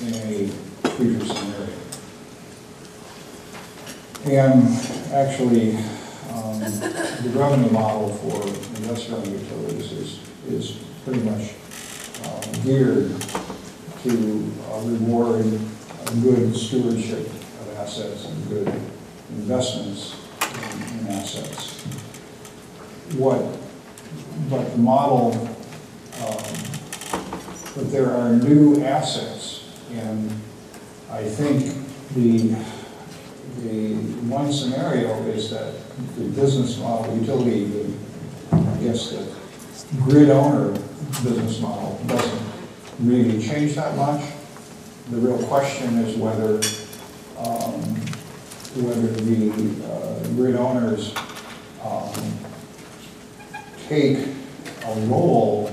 in a future scenario. And actually, the revenue model for investor-owned utilities is pretty much geared to reward good stewardship of assets and good investments in assets. But the model, but there are new assets, and I think the one scenario is that the business model, utility, I guess the grid owner business model doesn't really change that much. The real question is whether the grid owners take a role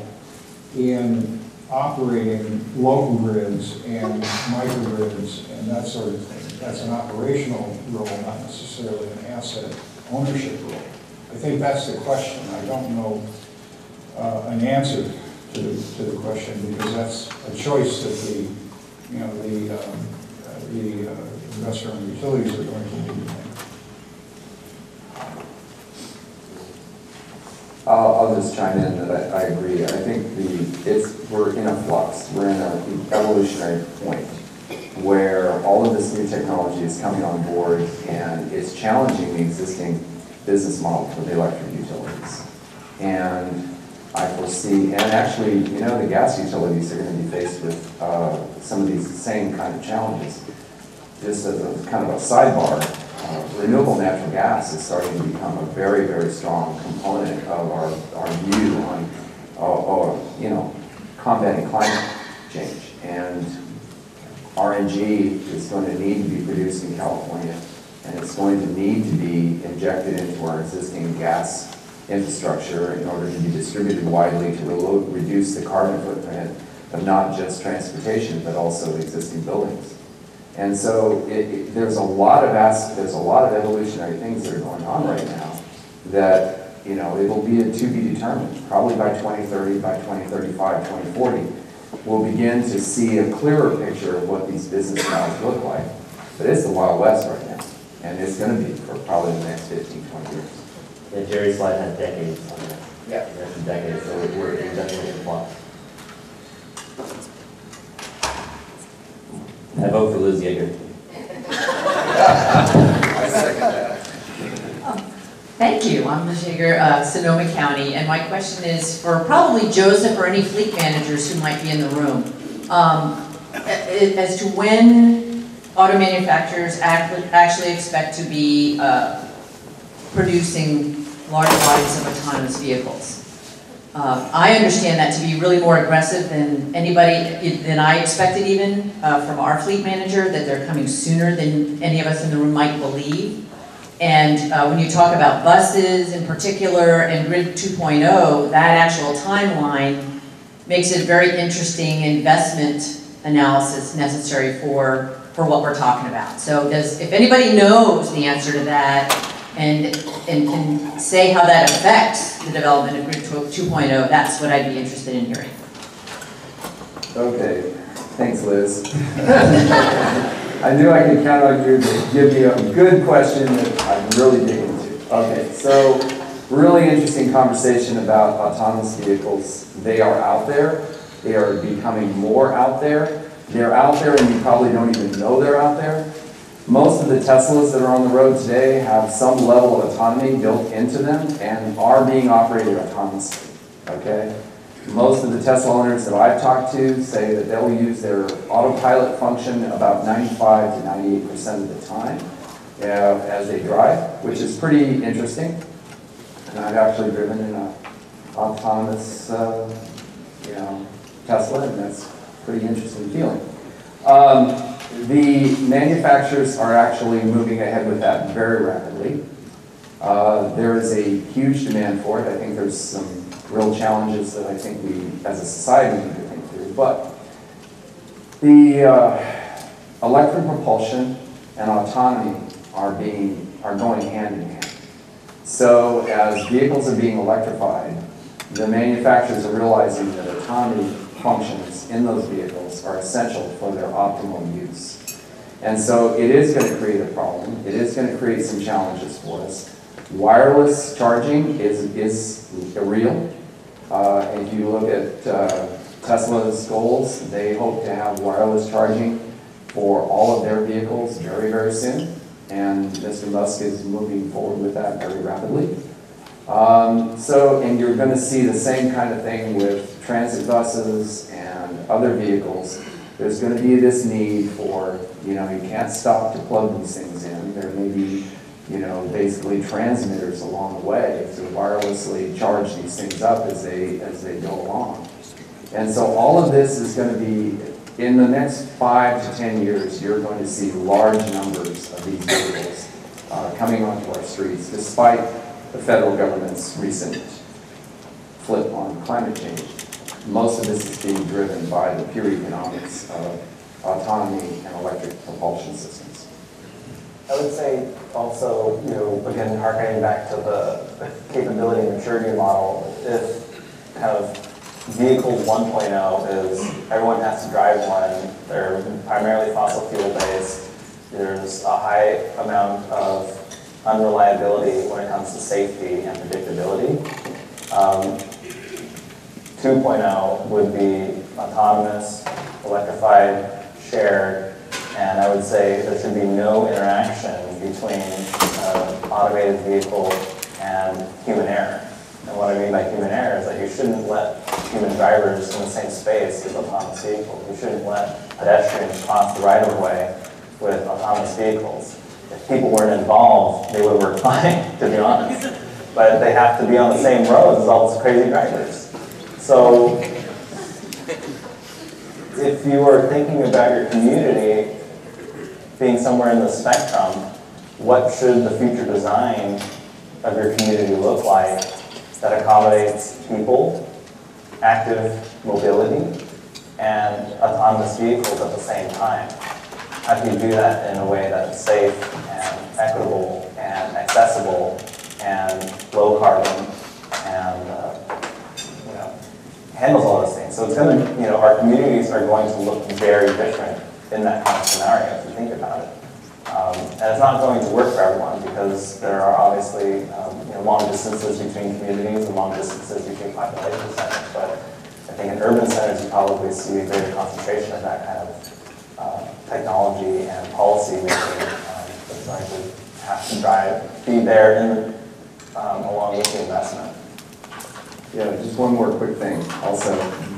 in operating local grids and microgrids and that sort of thing. That's an operational role, not necessarily an asset ownership role. I think that's the question. I don't know an answer to the question, because that's a choice that the investor-owned utilities are going to need to make. I'll just chime in that I agree. I think we're in a flux. We're in an evolutionary point where all of this new technology is coming on board, and it's challenging the existing business model for the electric utilities. And I foresee, and actually, the gas utilities are going to be faced with some of these same kind of challenges. Just as a kind of a sidebar, renewable natural gas is starting to become a very, very strong component of our view on, combating climate change. And RNG is going to need to be produced in California, and it's going to need to be injected into our existing gas infrastructure in order to be distributed widely to reduce the carbon footprint of not just transportation, but also existing buildings. And so there's a lot of evolutionary things that are going on right now that, it will be to be determined. Probably by 2030, by 2035, 2040, we'll begin to see a clearer picture of what these business models look like. But it's the Wild West right now, and it's going to be for probably the next 15, 20 years. Yeah, Gerry's slide had decades on that. Yeah. The next decade, so we're definitely in flux. I vote for Liz Yeager. I second that. Thank you. I'm Liz Yeager, Sonoma County, and my question is for probably Joseph or any fleet managers who might be in the room. As to when auto manufacturers actually expect to be producing large bodies of autonomous vehicles. I understand that to be really more aggressive than I expected even from our fleet manager, that they're coming sooner than any of us in the room might believe. And when you talk about buses in particular and Grid 2.0, that actual timeline makes it a very interesting investment analysis necessary for what we're talking about. So if anybody knows the answer to that and can say how that affects the development of Grid 2.0, that's what I'd be interested in hearing. Okay, thanks, Liz. I knew I could count on you to give me a good question that I'm really digging into. Okay, so really interesting conversation about autonomous vehicles. They are out there. They are becoming more out there. They're out there and you probably don't even know they're out there. Most of the Teslas that are on the road today have some level of autonomy built into them and are being operated autonomously, okay? Most of the Tesla owners that I've talked to say that they'll use their autopilot function about 95 to 98% of the time as they drive, which is pretty interesting. And I've actually driven in an autonomous, Tesla, and that's a pretty interesting feeling. The manufacturers are actually moving ahead with that very rapidly. There is a huge demand for it. I think there's some real challenges that I think we, as a society, need to think through. But the electric propulsion and autonomy are going hand in hand. So as vehicles are being electrified, the manufacturers are realizing that autonomy functions in those vehicles are essential for their optimal use. And so it is going to create a problem. It is going to create some challenges for us. Wireless charging is real. If you look at Tesla's goals, they hope to have wireless charging for all of their vehicles very, very soon. And Mr. Musk is moving forward with that very rapidly. And you're going to see the same kind of thing with transit buses and other vehicles. There's going to be this need for, you can't stop to plug these things in. There may be, basically transmitters along the way to wirelessly charge these things up as they go along. And so all of this is going to be, in the next 5 to 10 years, you're going to see large numbers of these vehicles coming onto our streets, despite the federal government's recent flip on climate change. Most of this is being driven by the pure economics of autonomy and electric propulsion systems. I would say also, again, harkening back to the capability and maturity model, if kind of vehicle 1.0 is everyone has to drive one, they're primarily fossil fuel based, there's a high amount of unreliability when it comes to safety and predictability. 2.0 would be autonomous, electrified, shared, and I would say there should be no interaction between automated vehicle and human error. And what I mean by human error is that you shouldn't let human drivers in the same space as autonomous vehicles. You shouldn't let pedestrians cross the right-of-way with autonomous vehicles. If people weren't involved, they would work fine, to be honest. But they have to be on the same roads as all these crazy drivers. So if you are thinking about your community being somewhere in the spectrum, what should the future design of your community look like that accommodates people, active mobility, and autonomous vehicles at the same time? How can you do that in a way that's safe and equitable and accessible and low carbon and handles all those things? So it's going to, our communities are going to look very different in that kind of scenario if you think about it. And it's not going to work for everyone because there are obviously and long distances between communities and long distances between population centers. But I think in urban centers, you probably see a greater concentration of that kind of technology and policy making that's going to have to be there along with the investment. Yeah, just one more quick thing. Also,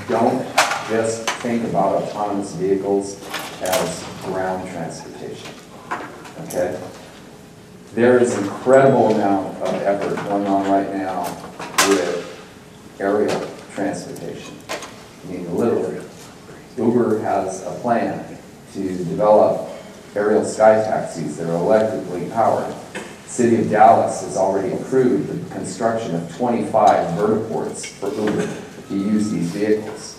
don't just think about autonomous vehicles as ground transportation, okay? There is an incredible amount of effort going on right now with aerial transportation. I mean, literally, Uber has a plan to develop aerial sky taxis that are electrically powered. The City of Dallas has already approved the construction of 25 vertiports for Uber to use these vehicles.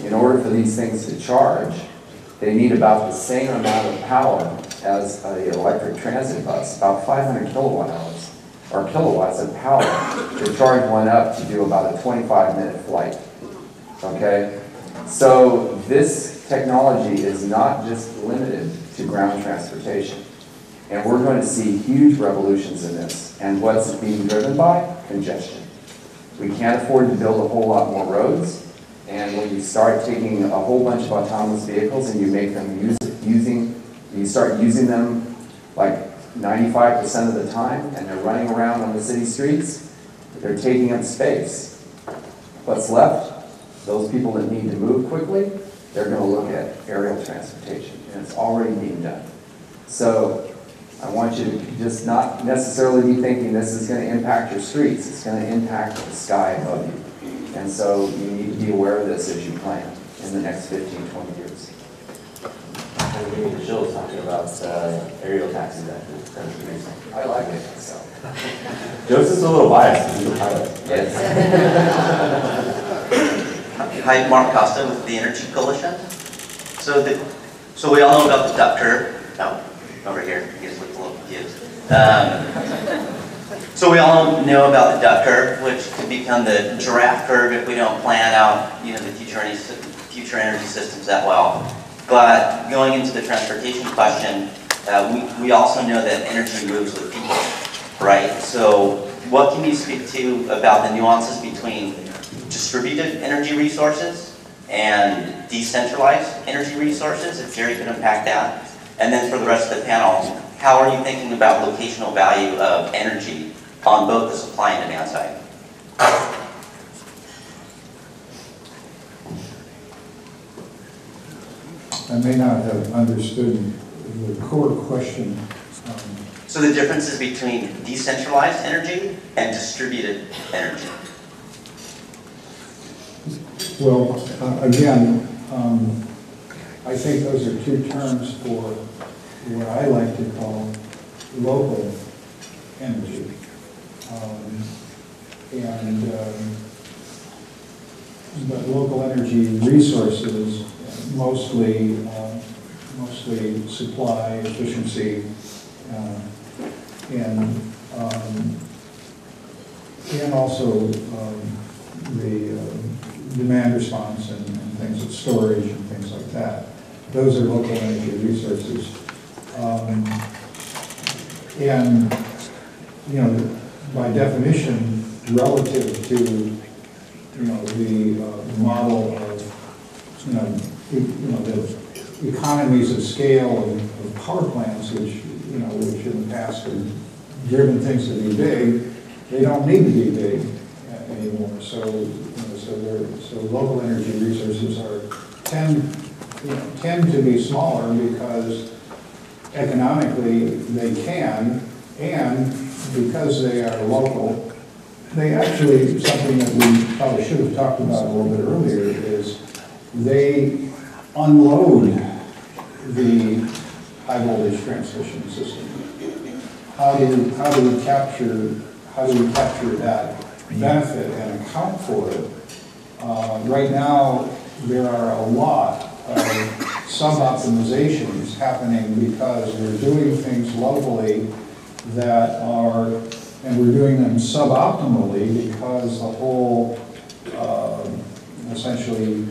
In order for these things to charge, they need about the same amount of power as an electric transit bus, about 500 kilowatt hours, or kilowatts of power to charge one up to do about a 25-minute flight, okay? So this technology is not just limited to ground transportation. And we're going to see huge revolutions in this. And what's it being driven by? Congestion. We can't afford to build a whole lot more roads. And when you start taking a whole bunch of autonomous vehicles and you make them you start using them like 95% of the time, and they're running around on the city streets, they're taking up space. What's left? Those people that need to move quickly, they're going to look at aerial transportation, and it's already being done. So I want you to just not necessarily be thinking this is going to impact your streets. It's going to impact the sky above you. And so you need to be aware of this as you plan in the next 15, 20 years. And we need to show us talking about aerial taxis after recent. I like it myself. Joseph's a little biased. He's a pilot. Yes. Hi, Mark Costa with the Energy Coalition. So we all know about the duck curve. No, over here. You guys look a little confused. So we all know about the duck curve, which could become the giraffe curve if we don't plan out, the future energy systems that well. But going into the transportation question, we also know that energy moves with people, right? So what can you speak to about the nuances between distributed energy resources and decentralized energy resources, if Gerry could unpack that? And then for the rest of the panel, how are you thinking about locational value of energy on both the supply and demand side? I may not have understood the core question. So the differences between decentralized energy and distributed energy. Well, again, I think those are two terms for what I like to call local energy. But local energy resources mostly supply, efficiency, and also the demand response and things like storage and things like that. Those are local energy resources. By definition, relative to the model of the economies of scale of power plants, which which in the past have driven things to be big, they don't need to be big anymore. So local energy resources tend to be smaller because economically they can, and because they are local, they actually, something that we probably should have talked about a little bit earlier, is they unload the high voltage transmission system. How do we capture that benefit and account for it? Right now, there are a lot of sub-optimizations happening because we're doing things locally that are, and we're doing them suboptimally because the whole, essentially,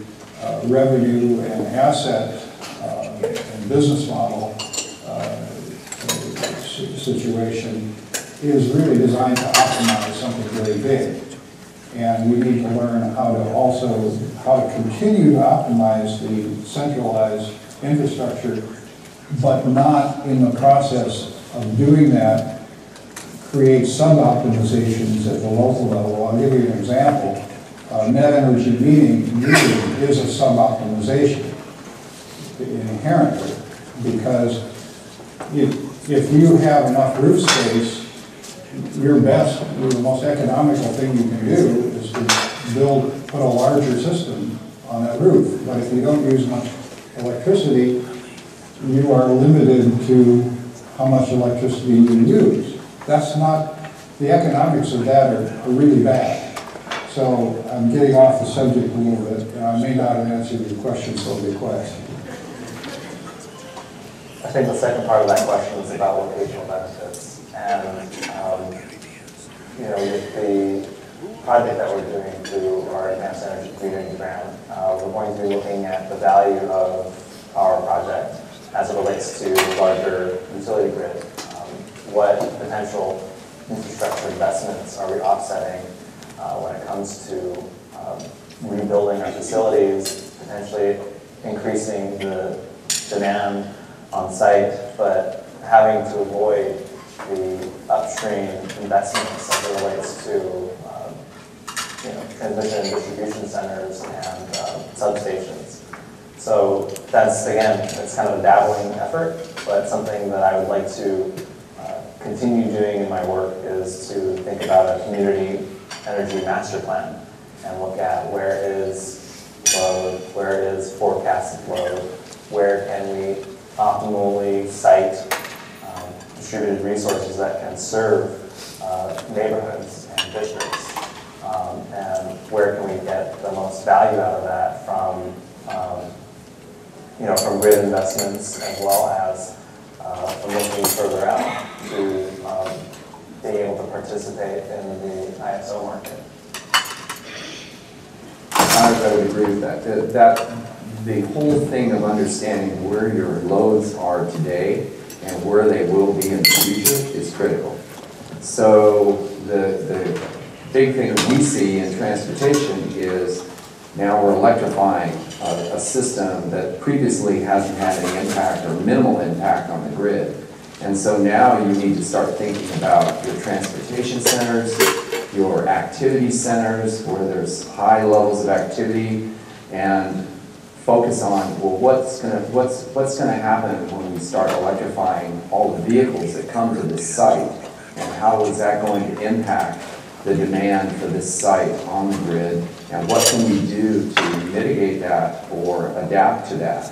revenue and asset and business model situation is really designed to optimize something very big. And we need to learn how to continue to optimize the centralized infrastructure, but not in the process of doing that create sub-optimizations at the local level. I'll give you an example. Net energy metering is a sub-optimization inherently, because if you have enough roof space, the most economical thing you can do is to put a larger system on that roof. But if you don't use much electricity, you are limited to how much electricity you use. That's not, the economics of that are really bad. So I'm getting off the subject a little bit, and I may not have answered your question, so request. I think the second part of that question is about locational benefits. And, with the project that we're doing through our Advanced Energy Metering grant, we're going to be looking at the value of our project as it relates to larger utility grid. What potential infrastructure investments are we offsetting when it comes to rebuilding our facilities, potentially increasing the demand on site, but having to avoid the upstream investments as it relates to transmission and distribution centers and substations. So that's kind of a dabbling effort, but something that I would like to continue doing in my work is to think about a community energy master plan and look at where is load, where is forecasted load, where can we optimally site distributed resources that can serve neighborhoods and districts, and where can we get the most value out of that from grid investments, as well as from looking further out to being able to participate in the ISO market. I would agree with that. The whole thing of understanding where your loads are today and where they will be in the future is critical. So the big thing that we see in transportation is now we're electrifying a system that previously hasn't had any impact or minimal impact on the grid. And so now you need to start thinking about your transportation centers, your activity centers where there's high levels of activity, and focus on, well, what's gonna happen when we start electrifying all the vehicles that come to this site, and how is that going to impact the demand for this site on the grid, and what can we do to mitigate that or adapt to that?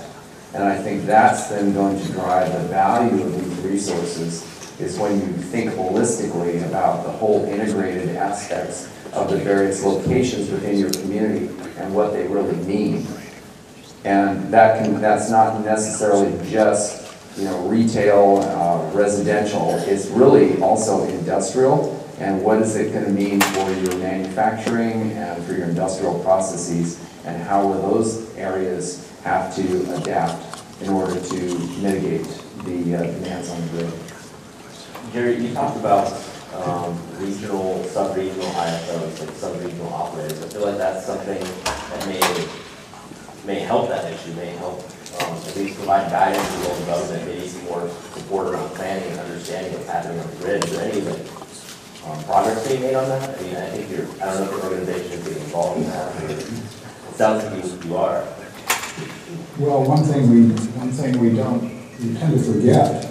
And I think that's then going to drive the value of these resources, is when you think holistically about the whole integrated aspects of the various locations within your community and what they really mean. And that's not necessarily just retail, residential. It's really also industrial, and what is it going to mean for your manufacturing and for your industrial processes, and how will those areas have to adapt in order to mitigate the demands on the grid. Gerry, you talked about regional, sub-regional ISOs, like sub-regional operators. I feel like that's something that may help that issue, may help at least provide guidance to local government, maybe some more support around planning and understanding what's happening on the grid. Is there any progress being made on that? I mean, I think I don't know if your organization is getting involved in that. It sounds like you are. Well, one thing we tend to forget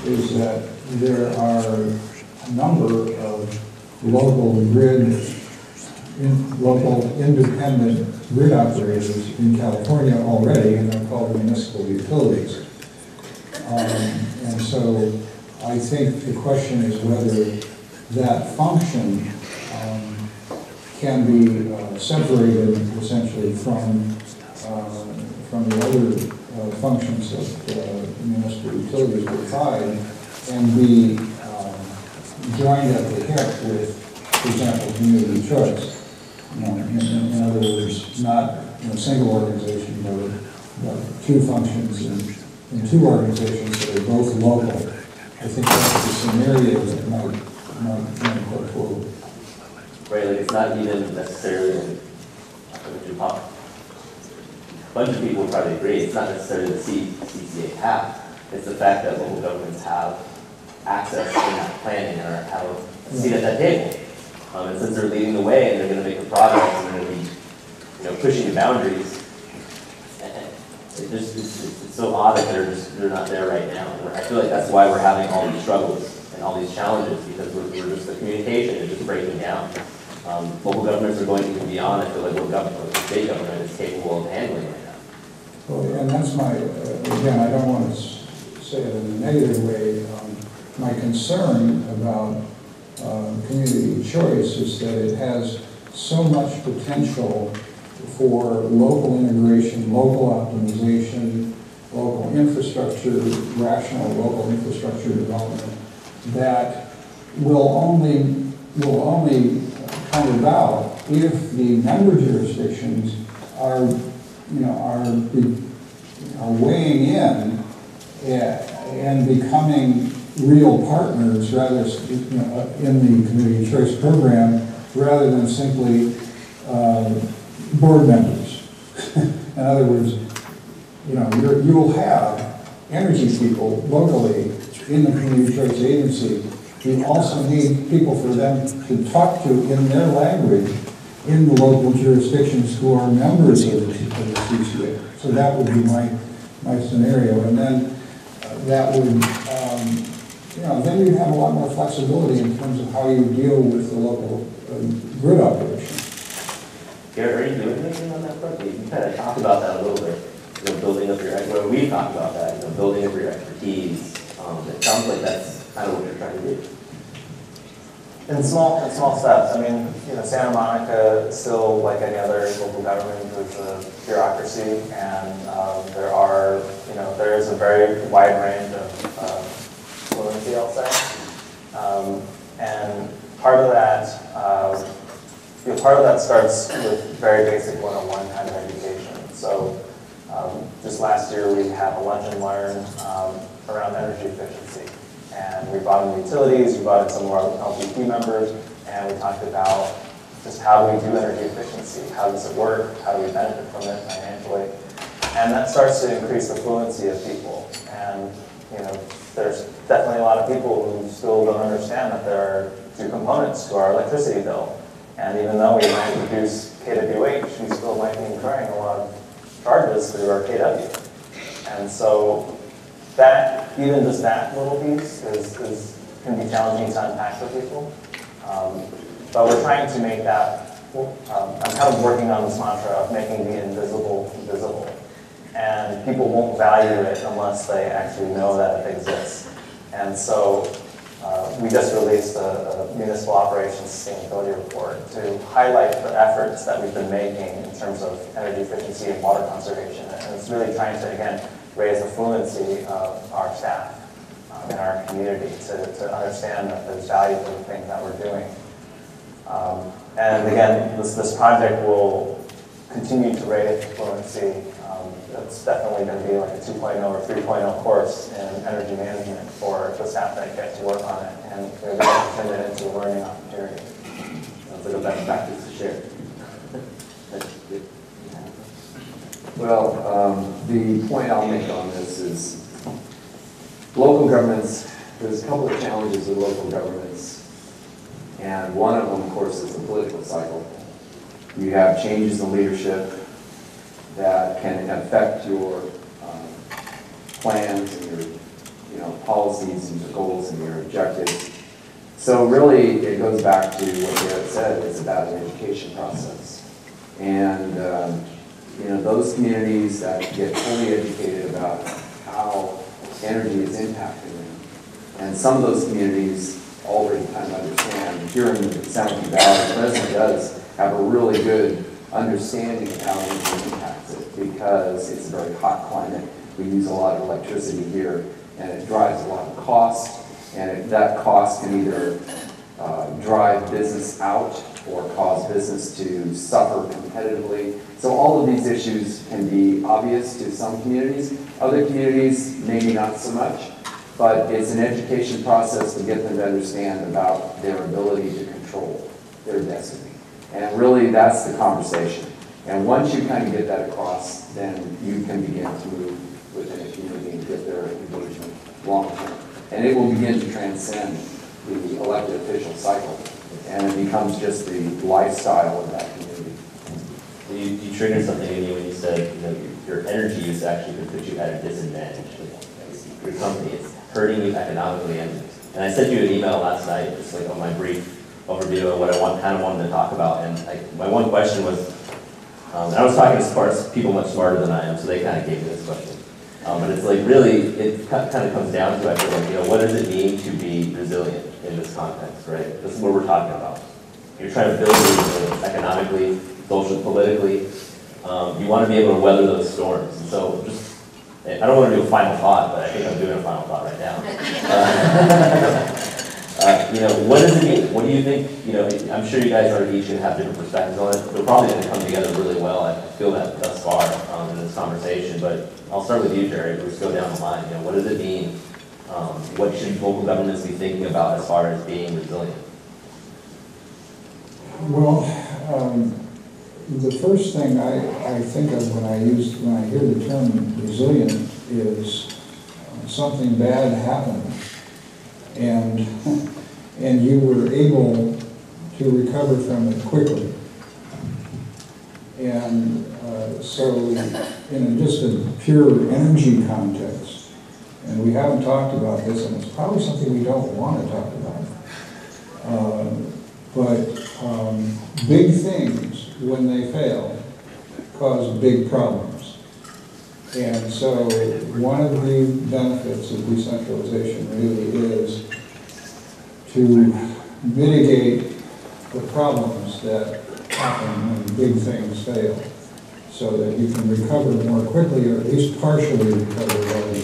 is that there are a number of local independent grid operators in California already, and they're called municipal utilities. And so I think the question is whether that function can be separated essentially from the other functions that municipal utilities provide, and be joined at the hip with, for example, community choice. In other words, not in a single organization, but two functions in two organizations that are both local. I think that's the scenario that might go forward. Right, like it's not even necessarily, a bunch of people would probably agree, it's not necessarily the CCA path. It's the fact that local governments have access in that planning or have a seat at that table. And since they're leading the way and they're going to make the progress and they're going to be, pushing the boundaries, it's so odd that they're not there right now. And I feel like that's why we're having all these struggles and all these challenges, because we're just the communication is just breaking down. Local governments are going even beyond, I feel like what the state government is capable of handling right now. Well, and that's my, again, I don't want to say it in a negative way. My concern about community choice is that it has so much potential for local integration, local optimization, local infrastructure, rational local infrastructure development that will only come about if the member jurisdictions are weighing in and becoming real partners rather in the community choice program rather than simply board members. In other words, you will have energy people locally in the community choice agency. You also need people for them to talk to in their language in the local jurisdictions who are members of the CCA. So that would be my scenario. And then that would, then you'd have a lot more flexibility in terms of how you deal with the local grid operation. Garrett, are you doing anything on that front? You kind of talked about that a little bit. Building up your, we talked about that, building up your expertise. It sounds like that's kind of what you're trying to do. In small steps. I mean, Santa Monica still, like any other local government, is a bureaucracy, and there is a very wide range of fluency, I'll say, and part of that starts with very basic 101 kind of education. So just last year we had a lunch and learn around energy efficiency. And we brought in utilities, we brought in some of our LPP members, and we talked about just how we do energy efficiency, how does it work, how do we benefit from it financially. And that starts to increase the fluency of people. And there's definitely a lot of people who still don't understand that there are two components to our electricity bill. And even though we might reduce KWH, we still might be incurring a lot of charges through our KW. And so even just that little piece can be challenging to unpack for people. But we're trying to make that, I'm kind of working on this mantra of making the invisible visible. And people won't value it unless they actually know that it exists. And so we just released a municipal operations sustainability report to highlight the efforts that we've been making in terms of energy efficiency and water conservation. And it's really trying to, again, raise the fluency of our staff in our community to understand that there's value to the things that we're doing. And again, this project will continue to raise fluency. It's definitely going to be like a 2.0 or 3.0 course in energy management for the staff that get to work on it. And we're going to turn it into a learning opportunity. Sounds like a best practice to share. Well, the point I'll make on this is local governments, there's a couple of challenges with local governments, and one of them, of course, is the political cycle. You have changes in leadership that can affect your plans and your policies and your goals and your objectives. So really, it goes back to what Garrett said, it's about an education process. And those communities that get fully educated about how energy is impacting them, and some of those communities already kind of understand. Here in the San Joaquin Valley, the president does have a really good understanding of how energy impacts it because it's a very hot climate. We use a lot of electricity here, and it drives a lot of cost, and that cost can either drive business out or cause business to suffer competitively. So all of these issues can be obvious to some communities. Other communities, maybe not so much. but it's an education process to get them to understand about their ability to control their destiny. And really, that's the conversation. And once you kind of get that across, then you can begin to move within a community and get their engagement long term. And it will begin to transcend the elected official cycle, and it becomes just the lifestyle of that community. You triggered something in me when you said, your energy use actually could put you at a disadvantage. Your company, it's hurting you economically. And I sent you an email last night, just like on my brief overview of what I kind of wanted to talk about. And my one question was, and I was talking to people much smarter than I am, so they kind of gave me this question. But it's like really, it kind of comes down to, I feel like, what does it mean to be resilient in this context, right? This is what we're talking about. You're trying to build resilience economically, socially, politically. You want to be able to weather those storms. And so just, I don't want to do a final thought, but I think I'm doing a final thought right now. What does it mean? What do you think? I'm sure you guys are each going to have different perspectives on it. They're probably going to come together really well. I feel that thus far in this conversation. But I'll start with you, Gerry. Let's go down the line. What does it mean? What should local governments be thinking about as far as being resilient? Well, the first thing I think of when I hear the term resilient is something bad happened, and you were able to recover from it quickly. And so in just a pure energy context, and we haven't talked about this, and it's probably something we don't want to talk about, but big things, when they fail, cause big problems. And so one of the benefits of decentralization really is to mitigate the problems that happen when big things fail, so that you can recover more quickly, or at least partially recover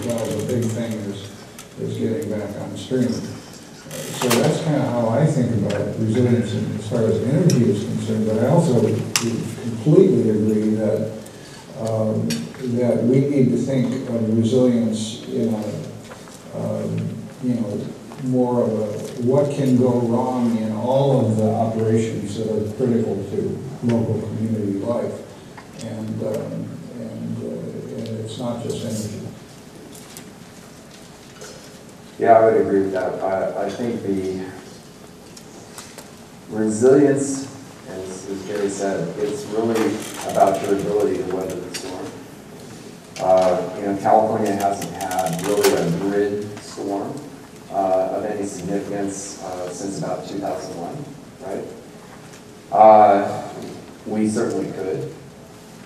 while the big thing is getting back on stream. So that's kind of how I think about resilience as far as energy is concerned, but I also completely agree that we need to think of resilience in more of a what can go wrong in all of the operations that are critical to local community life, and it's not just energy. Yeah, I would agree with that. I think the resilience, as Gerry said, it's really about your ability to weather the storm. California hasn't had really a grid storm of any significance since about 2001, right? We certainly could.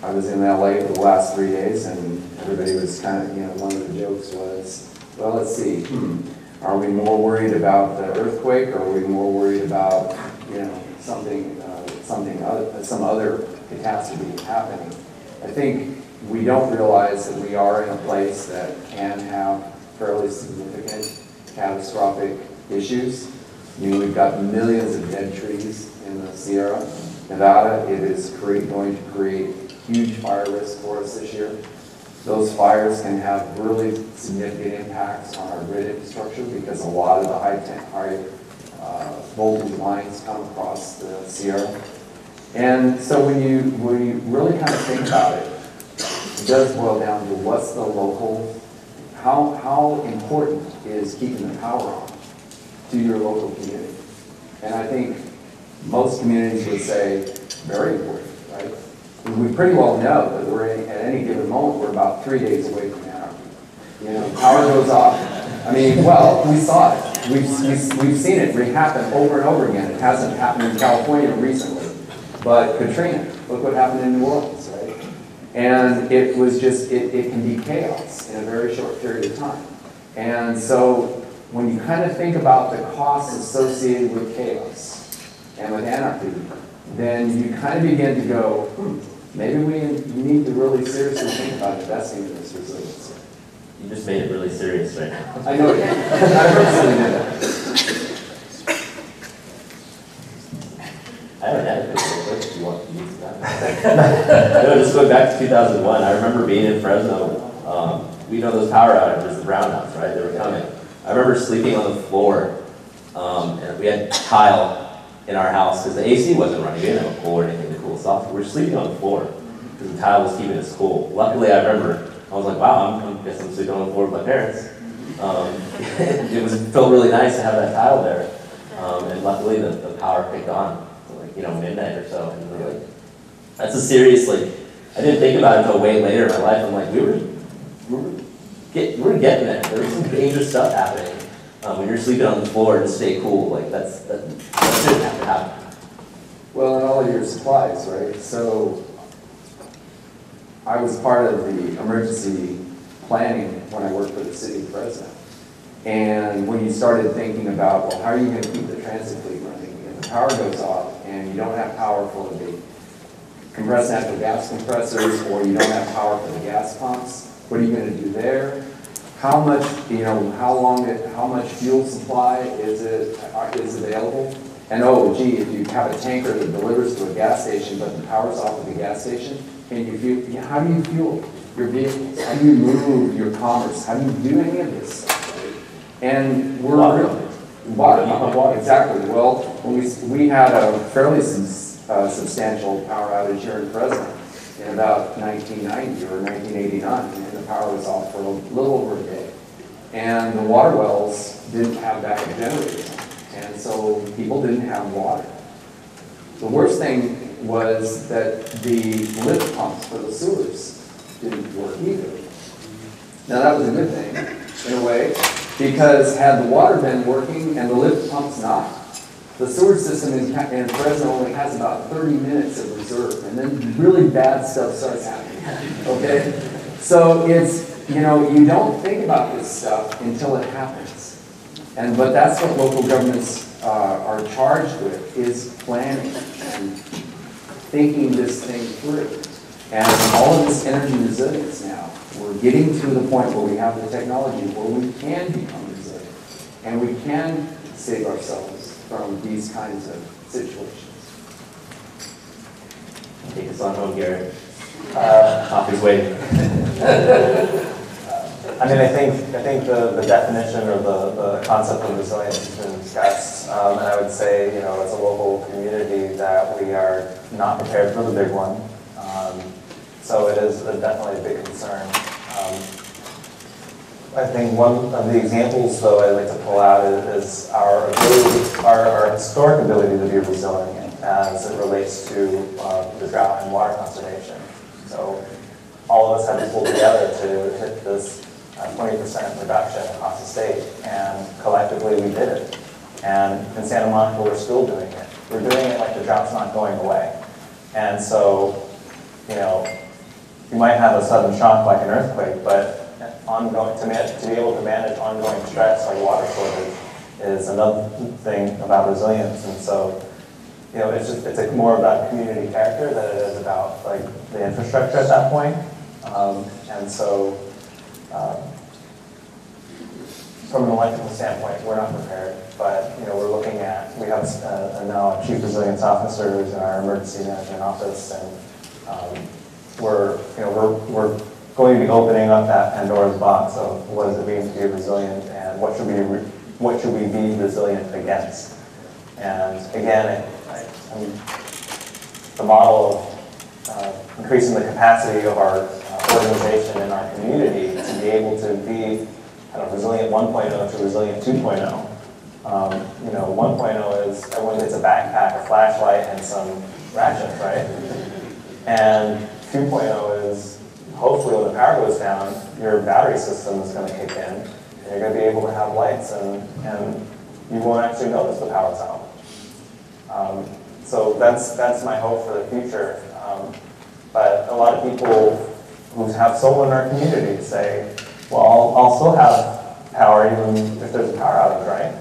I was in LA for the last 3 days, and everybody was kind of, one of the jokes was, well, let's see, are we more worried about the earthquake, or are we more worried about, some other catastrophe happening? I think we don't realize that we are in a place that can have fairly significant catastrophic issues. We've got millions of dead trees in the Sierra Nevada. It is going to create huge fire risk for us this year. Those fires can have really significant impacts on our grid infrastructure because a lot of the high voltage lines come across the Sierra. And so when you really kind of think about it, it does boil down to what's the local, how important is keeping the power on to your local community. And I think most communities would say very important, right? We pretty well know that at any given moment, we're about 3 days away from anarchy. Power goes off. We saw it. We've seen it happen over and over again. It hasn't happened in California recently, but Katrina, look what happened in New Orleans, right? And it was just, it can be chaos in a very short period of time. And so when you kind of think about the costs associated with chaos and with anarchy, then you kind of begin to go, maybe we need to really seriously think about investing in this resilience. You just made it really serious right now. I know it. I personally did that. I haven't had it real quick if you want to use that. Just going back to 2001, I remember being in Fresno. We know those power outages, the brownouts, right? They were coming. I I remember sleeping on the floor, and we had tile in our house because the AC wasn't running. We didn't have a pool or anything to cool us off. We were sleeping on the floor because the tile was keeping us cool. Luckily, I remember, I was like, wow, I guess I'm sleeping on the floor with my parents. It felt really nice to have that tile there. And luckily, the power kicked on, like, midnight or so. And we were like, that's a serious, like, I didn't think about it until way later in my life. I'm like, we were getting there. There was some dangerous stuff happening. When you're sleeping on the floor to stay cool, like, that shouldn't have to happen. Well, and all of your supplies, right? So I was part of the emergency planning when I worked for the city president. And when you started thinking about, well, how are you going to keep the transit fleet running? If the power goes off and you don't have power for the compressed natural gas compressors, or you don't have power for the gas pumps, what are you going to do there? How much, how much fuel supply is available? And oh, gee, if you have a tanker that delivers to a gas station, but the power's off at the gas station, and you fuel, how do you fuel your vehicles? How do you move your commerce? How do you do any of this stuff? And we're water, exactly. Well, when we had a fairly substantial power outage here in Fresno in about 1990 or 1989, and the power was off for a little over a day. And the water wells didn't have backup generators, and so people didn't have water. The worst thing was that the lift pumps for the sewers didn't work either. Now that was a good thing, in a way, because had the water been working and the lift pumps not, the sewer system in Fresno only has about 30 minutes of reserve, and then really bad stuff starts happening, okay? So it's, you don't think about this stuff until it happens. But that's what local governments are charged with, is planning and thinking this thing through. And all of this energy resilience now, we're getting to the point where we have the technology where we can become resilient, and we can save ourselves from these kinds of situations. Take us on home, Garrett. Coffee's waiting. I think the definition or the concept of resilience has been discussed, and I would say, as a local community, that we are not prepared for the big one. So it is definitely a big concern. I think one of the examples, though, I'd like to pull out is our ability, our historic ability to be resilient as it relates to the drought and water conservation. So all of us had to pull together to hit this 20% reduction across the state, and collectively we did it. And in Santa Monica, we're still doing it. We're doing it like the drought's not going away. And so, you might have a sudden shock like an earthquake, but to be able to manage ongoing stress like water shortage is another thing about resilience. And so, it's more about community character than it is about like the infrastructure at that point. And so, from an electrical standpoint, we're not prepared, but we're looking at, we have now a chief resilience officer who's in our emergency management office, and we're going to be opening up that Pandora's box of what does it mean to be resilient, and what should we be resilient against. And again, the model of increasing the capacity of our organization and our community to be able to be kind of resilient 1.0 to resilient 2.0. 1.0 is everyone gets a backpack, a flashlight, and some rations, right? And 2.0 is hopefully when the power goes down, your battery system is going to kick in, and you're going to be able to have lights, and you won't actually notice the power's out. So that's my hope for the future. But a lot of people who have solar in our community say, well, I'll still have power even if there's a power outage, right?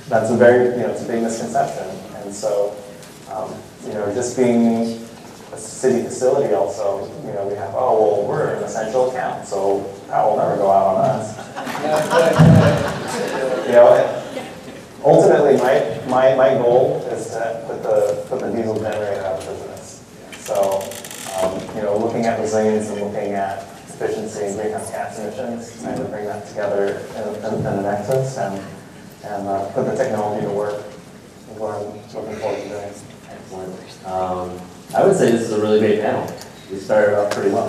That's a very, it's a big misconception. And so, just being a city facility also, we have, oh, well, we're an essential account, so power will never go out on us. Ultimately, my goal is to put the diesel generator out of business. So, looking at resilience and looking at efficiency and greenhouse gas emissions, trying to bring that together in a nexus and put the technology to work is what I'm looking forward to doing. Excellent. I would say this is a really great panel. We started off pretty well.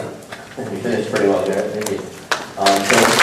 We finished pretty well, Garrett. Thank you. So